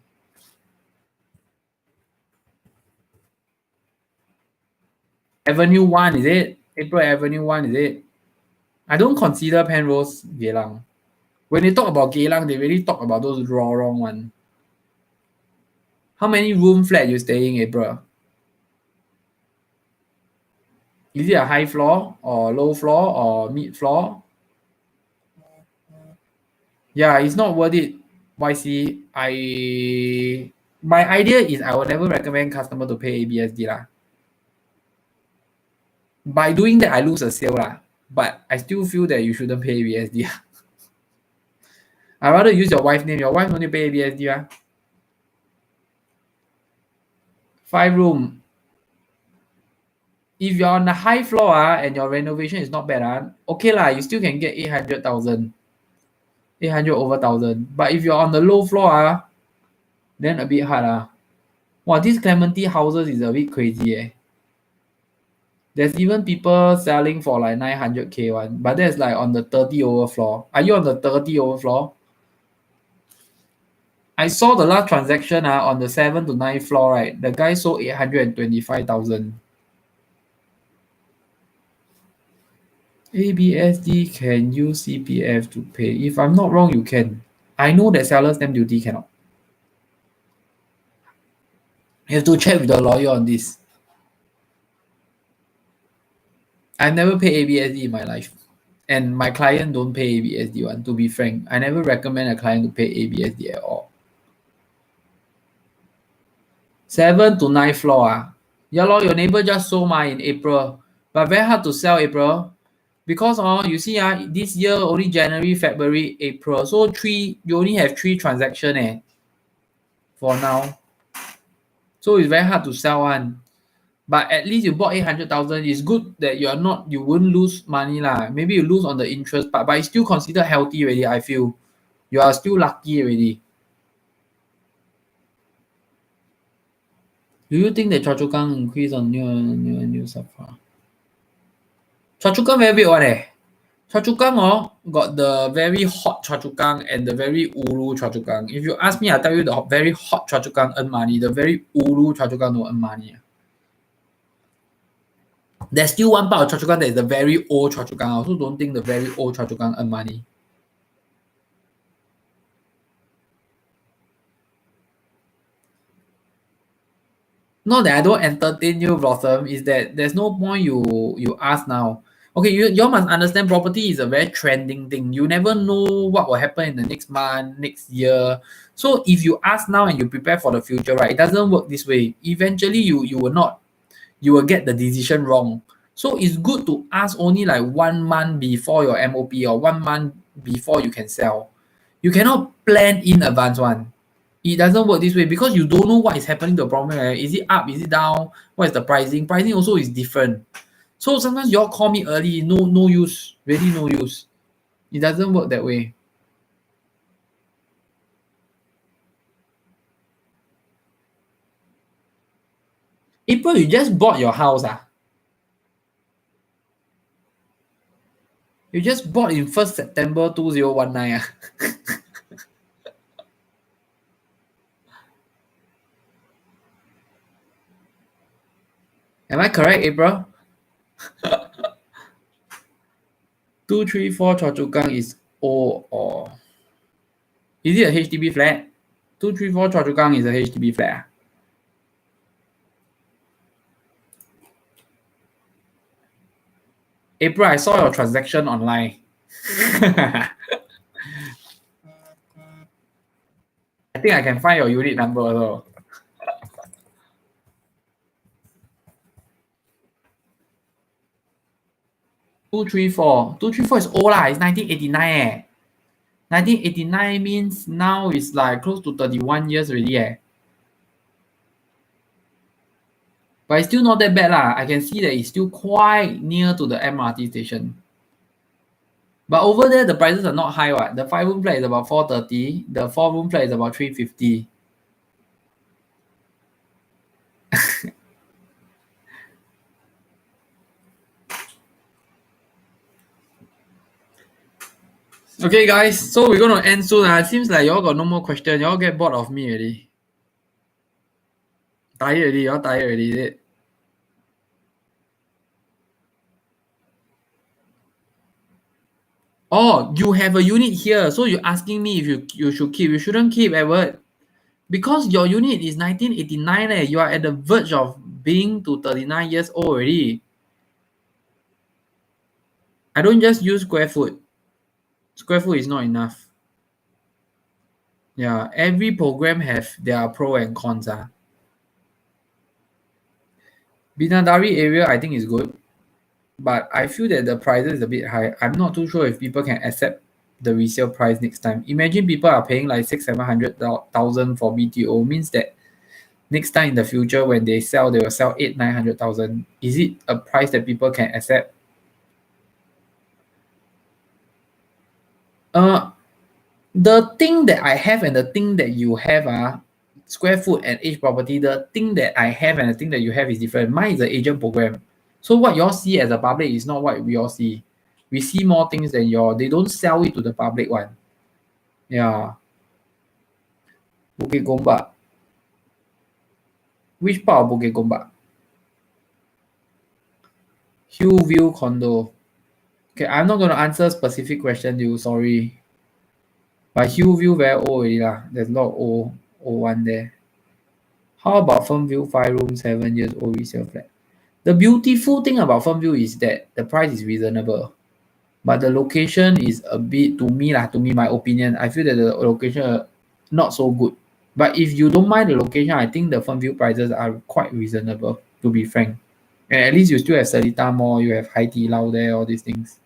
Avenue 1, is it? April Avenue 1, is it? I don't consider Penrose Geylang. When they talk about Geylang, they really talk about those wrong one. How many room flat you staying, April? Is it a high floor or low floor or mid floor? Yeah, it's not worth it. YC, my idea is I will never recommend customer to pay ABSD lah. By doing that, I lose a sale lah. But I still feel that you shouldn't pay ABSD. I rather use your wife's name. Your wife only pay ABSD lah. 5 room. If you're on the high floor and your renovation is not bad, okay lah, you still can get 800,000. 800 over 1,000. But if you're on the low floor, then a bit hard. Wow, these Clementi houses is a bit crazy. There's even people selling for like 900K one, but that's like on the 30 over floor. Are you on the 30 over floor? I saw the last transaction on the 7 to 9 floor, right? The guy sold 825,000. ABSD can use CPF to pay. If I'm not wrong, you can. I know that seller's stamp duty cannot. You have to check with the lawyer on this. I've never paid ABSD in my life. And my client don't pay ABSD one, to be frank. I never recommend a client to pay ABSD at all. 7 to 9 floor. Yeah, your neighbor just sold mine in April. But very hard to sell April. Because you see this year only January, February, April. So you only have 3 transactions for now. So it's very hard to sell one. But at least you bought 800,000. It's good that you won't lose money lah. Maybe you lose on the interest part, but it's still considered healthy already, I feel. You are still lucky already. Do you think that Choa Chu Kang increase on new Safra? Choa Chu Kang very big one Choa Chu Kang got the very hot Choa Chu Kang and the very ulu Choa Chu Kang. If you ask me, I'll tell you the very hot Choa Chu Kang earn money. The very ulu Choa Chu Kang don't earn money. There's still one part of Choa Chu Kang that is the very old Choa Chu Kang. I also don't think the very old Choa Chu Kang earn money. Not that I don't entertain you, Blossom, is that there's no point you ask now. Okay, you must understand property is a very trending thing. You never know what will happen in the next month, next year. So if you ask now and you prepare for the future, right, it doesn't work this way. Eventually you will get the decision wrong. So it's good to ask only like 1 month before your MOP or 1 month before you can sell. You cannot plan in advance one. It doesn't work this way because you don't know what is happening to the problem. Is it up? Is it down? What is the pricing? Pricing also is different. So sometimes you all call me early, no use, really no use. It doesn't work that way. April, you just bought your house. You just bought in 1st September 2019. Am I correct, April? 234 Choa Chu Kang is O or is it a HDB flat? 234 Choa Chu Kang is a HDB flat. April, I saw your transaction online. I think I can find your unit number also. Two three four is old lah. It's 1989. 1989 means now it's like close to 31 years already. But it's still not that bad lah. I can see that it's still quite near to the MRT station. But over there, the prices are not high. The 5-room flat is about 430. The 4-room flat is about 350. Okay, guys. So we're going to end soon. It seems like y'all got no more questions. Y'all get bored of me already. Tired already. Y'all tired already, is it? Oh, you have a unit here. So you're asking me if you should keep. You shouldn't keep, Edward. Because your unit is 1989. You are at the verge of being to 39 years old already. I don't just use square foot. Square foot is not enough. Yeah, every program have their pro and cons. Binadari area, I think is good. But I feel that the prices is a bit high. I'm not too sure if people can accept the resale price next time. Imagine people are paying like 600,000-700,000 for BTO. Means that next time in the future when they sell, they will sell 800,000-900,000. Is it a price that people can accept? The thing that I have and the thing that you have square foot and age property, the thing that I have and the thing that you have is different. Mine is an agent program. So what you all see as a public is not what we all see. We see more things than they don't sell it to the public one. Yeah. Bukit Gombak. Which part of Bukit Gombak? Hillview condo. Okay, I'm not going to answer specific question, you sorry. But Hillview very old already lah. There's a lot of old one there. How about Fernview 5-room 7 years old resale flat? The beautiful thing about Fernview is that the price is reasonable. But the location is a bit, to me, my opinion, I feel that the location not so good. But if you don't mind the location, I think the Fernview prices are quite reasonable, to be frank. And at least you still have Seletar Mall, you have Hai Di Lao there, all these things.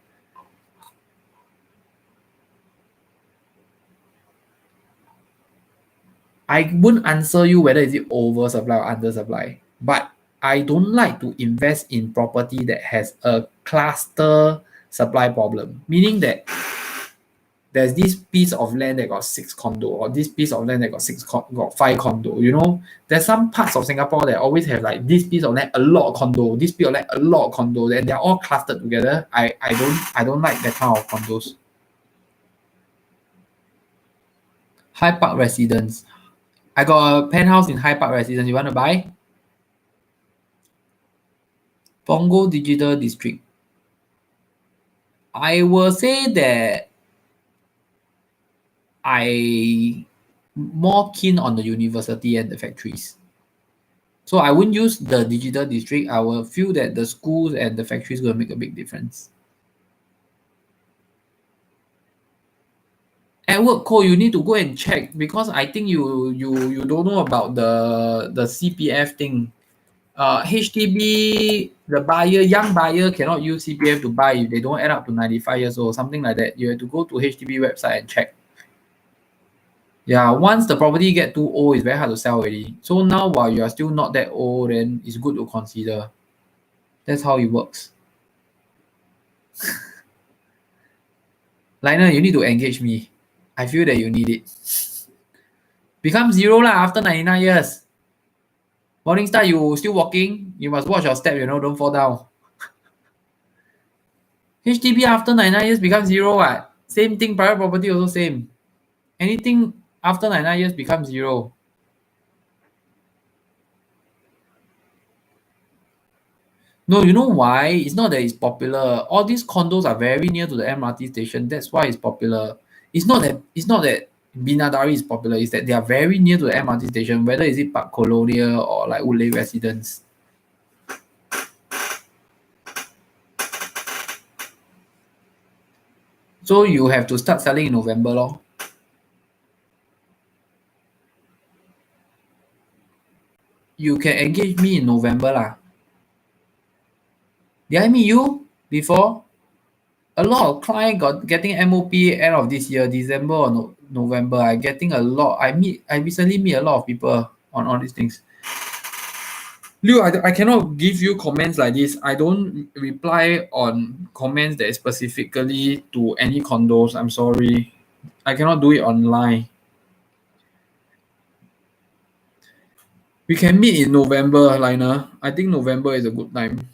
I wouldn't answer you whether is it oversupply or undersupply. But I don't like to invest in property that has a cluster supply problem. Meaning that there's this piece of land that got 6 condo, or this piece of land that got 5 condo. You know, there's some parts of Singapore that always have like this piece of land, a lot of condo, this piece of land, a lot of condo, and they're all clustered together. I don't like that kind of condos. High Park Residence. I got a penthouse in High Park Residence. You want to buy? Punggol Digital District. I will say that I more keen on the university and the factories. So I wouldn't use the digital district. I will feel that the schools and the factories will make a big difference. Edward Cole, you need to go and check because I think you don't know about the CPF thing. HDB, the young buyer cannot use CPF to buy if they don't add up to 95 years old, something like that. You have to go to HDB website and check. Yeah, once the property get too old, it's very hard to sell already. So now while you are still not that old, then it's good to consider. That's how it works. Liner, you need to engage me. I feel that you need it. Become zero lah after 99 years. Morningstar, you still walking? You must watch your step, don't fall down. HDB after 99 years becomes zero. Same thing, private property also same. Anything after 99 years becomes zero. No, you know why? It's not that it's popular. All these condos are very near to the MRT station. That's why it's popular. It's not that Binadari is popular. It's that they are very near to the MRT station. Whether is it Park Colonial or like Woodleigh Residence. So you have to start selling in November, lor. You can engage me in November lah. Did I meet you before? a lot of client got getting MOP end of this year, December or November. I getting a lot. I recently meet a lot of people on all these things. Liu, I cannot give you comments like this. I don't reply on comments that is specifically to any condos. I'm sorry. I cannot do it online. We can meet in November, Liner. I think November is a good time.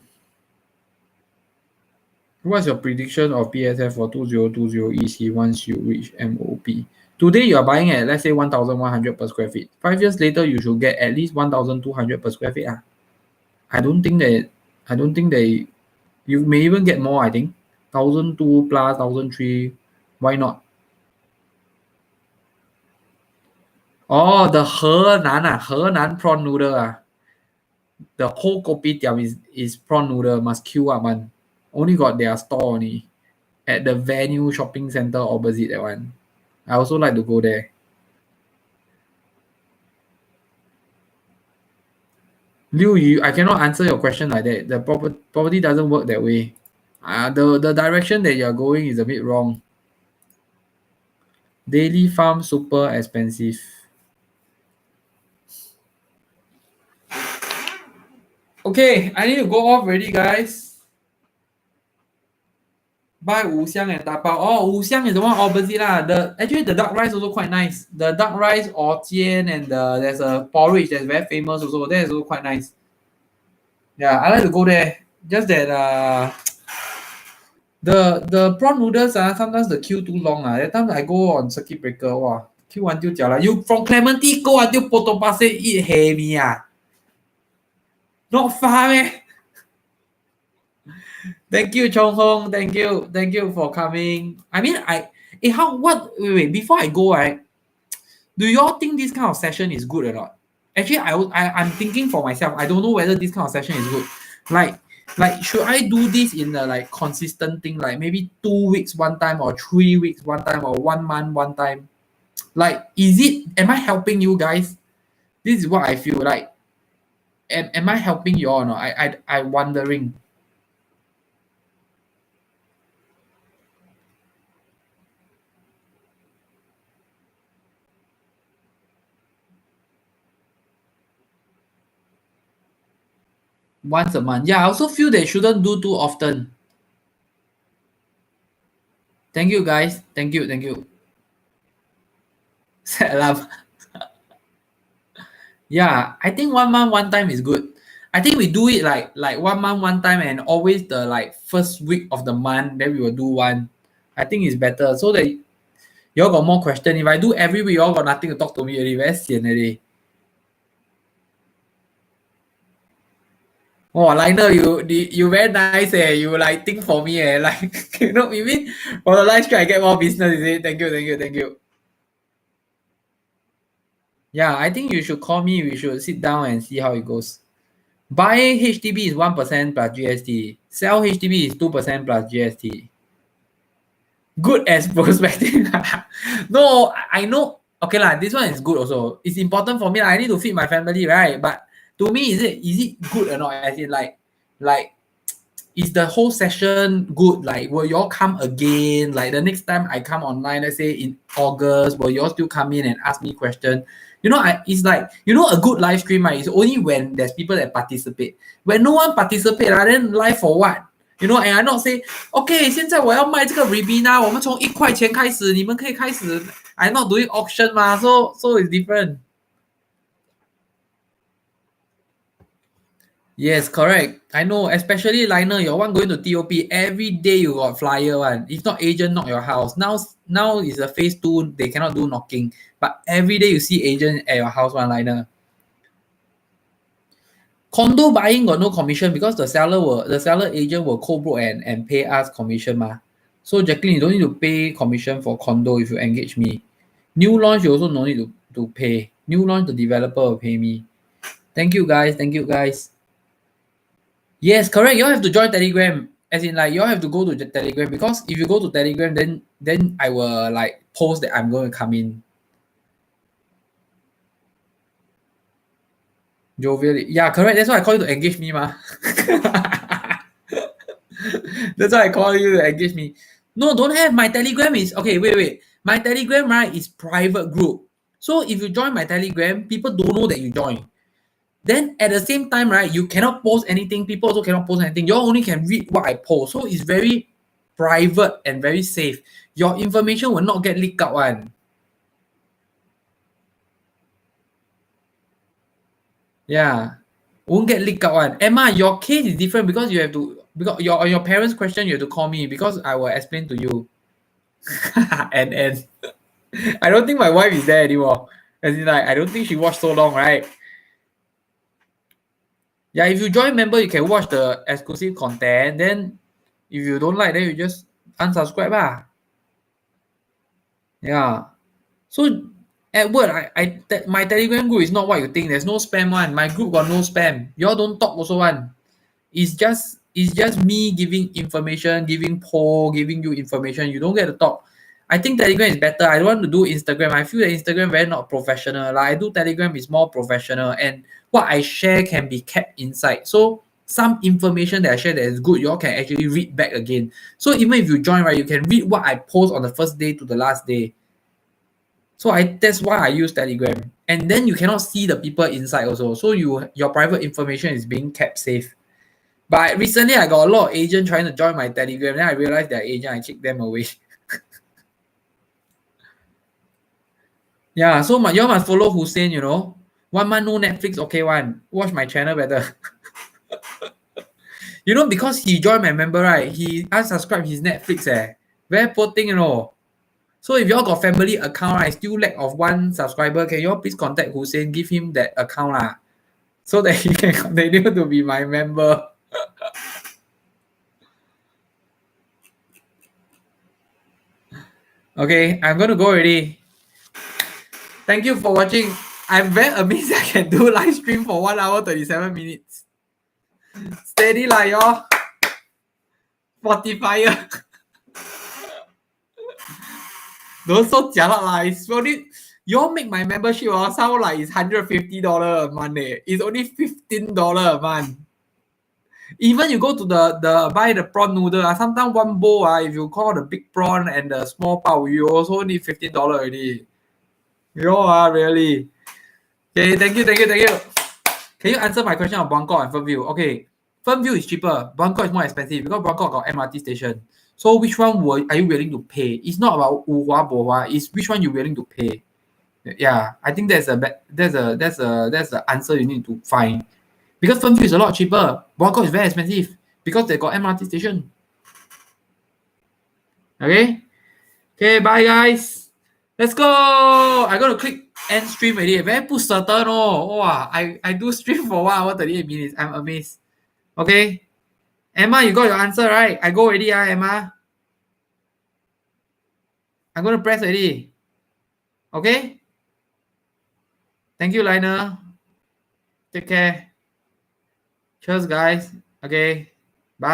What's your prediction of PSF for 2020 EC once you reach MOP? Today you are buying at, let's say, 1,100 per square feet. 5 years later, you should get at least 1,200 per square feet. I don't think that you may even get more, I think. 1,200 plus 1,300. Why not? Oh, the Henan prawn noodle. The whole kopitiam is prawn noodle, must queue up one. Only got their store only. At the Venue shopping center opposite that one. I also like to go there. Liu, I cannot answer your question like that. The property doesn't work that way. The direction that you're going is a bit wrong. Daily farm super expensive. Okay, I need to go off already, guys. Buy Wuxiang and Tapao. Oh, Wuxiang is the one opposite lah. Actually the duck rice also quite nice. The duck rice or jian and there's a porridge that's very famous also. That is also quite nice. Yeah, I like to go there. Just that the prawn noodles sometimes the queue too long That time I go on circuit breaker, wow, queue until jialat. You from Clementi go until Potong Pasir eat hae mee Not far meh? Thank you, Chong Hong. Thank you for coming. I mean, wait, before I go, right? Do y'all think this kind of session is good or not? Actually, I'm thinking for myself. I don't know whether this kind of session is good. Like should I do this in a like consistent thing, like maybe 2 weeks one time or 3 weeks one time or 1 month one time? Like, am I helping you guys? This is what I feel like. Am I helping you all or not? I'm wondering. Once a month. Yeah, I also feel they shouldn't do too often. Thank you, guys. Thank you. Set alarm. Yeah, I think 1 month one time is good. I think we do it like 1 month one time and always the like first week of the month, then we will do one. I think it's better so that y'all got more question. If I do every week, y'all got nothing to talk to me already. Very sian already. Oh, Liner, you very nice You like think for me Like you mean for the live stream I get more business, is it? Thank you. Yeah, I think you should call me. We should sit down and see how it goes. Buy HDB is 1% plus GST. Sell HDB is 2% plus GST. Good as prospecting. No, I know. Okay lah, this one is good also. It's important for me. I need to feed my family, right? But to me, is it good or not? As in like is the whole session good? Like, will y'all come again? Like the next time I come online, let's say in August, will y'all still come in and ask me questions? It's like, a good live stream, right? It's only when there's people that participate. When no one participate, then live for what? And I not say, okay, 现在我要卖这个 Ribena， 我们从1块钱开始，你们可以开始。I'm not doing auction so it's different. Yes, correct. I know, especially Liner, your one going to TOP, every day you got flyer one. If not agent knock your house. Now is a phase 2, they cannot do knocking. But every day you see agent at your house one, Liner. Condo buying got no commission because the seller agent will co-broke and pay us commission ma. So Jacqueline, you don't need to pay commission for condo if you engage me. New launch, you also no need to pay. New launch, the developer will pay me. Thank you guys. Yes, correct. You all have to join Telegram. As in, like, you all have to go to the Telegram, because if you go to Telegram, then I will like post that I'm going to come in. Jovial. Yeah, correct. That's why I call you to engage me, ma. That's why I call you to engage me. No, don't have. My Telegram is okay. Wait. My Telegram, right, is private group. So if you join my Telegram, people don't know that you join. Then at the same time, right, you cannot post anything. People also cannot post anything. You only can read what I post. So it's very private and very safe. Your information will not get leaked out one. Yeah. Won't get leaked out one. Emma, your case is different because you have to because your parents' question you have to call me because I will explain to you. and I don't think my wife is there anymore. As in like I don't think she watched so long, right? Yeah, if you join member, you can watch the exclusive content. Then if you don't like, then you just unsubscribe. Yeah. So Edward, my Telegram group is not what you think. There's no spam one. My group got no spam. Y'all don't talk also one. It's just me giving information, giving poll, giving you information. You don't get to talk. I think Telegram is better. I don't want to do Instagram. I feel that Instagram very not professional. Like I do Telegram is more professional, and what I share can be kept inside. So some information that I share that is good, you all can actually read back again. So even if you join, right, you can read what I post on the first day to the last day. So that's why I use Telegram. And then you cannot see the people inside also. So your private information is being kept safe. But recently I got a lot of agents trying to join my Telegram. Then I realized they're agent, I kicked them away. Yeah, so you all must follow Hussein, 1 month no Netflix, okay one. Watch my channel better. Because he joined my member, right? He unsubscribed his Netflix, Very poor thing, So if y'all got family account, right, still lack of 1 subscriber, can y'all please contact Hussein, give him that account so that he can continue to be my member. Okay, I'm going to go already. Thank you for watching. I'm very amazed I can do live stream for 1 hour 37 minutes. Steady lah, y'all. 45. Don't so jialat lah. It's only y'all make my membership sound like it's $150 a month. It's only $15 a month. Even you go to the buy the prawn noodle, sometimes one bowl, if you call the big prawn and the small pao, you also need $15 already. Really. Okay, thank you. Can you answer my question on Buangkok and Fernview? Okay, Fernview is cheaper. Buangkok is more expensive because Buangkok got MRT station. So which one are you willing to pay? It's not about Wuhua Bohua. It's which one you're willing to pay. Yeah, I think that's the answer you need to find. Because Fernview is a lot cheaper. Buangkok is very expensive because they got MRT station. Okay, bye guys. Let's go. I gotta click end stream already. Very push certain. Wow, I do stream for 1 hour 38 minutes. I'm amazed. Okay, Emma, you got your answer right? I go already, Emma. I'm gonna press already. Okay. Thank you, Liner. Take care. Cheers, guys. Okay. Bye.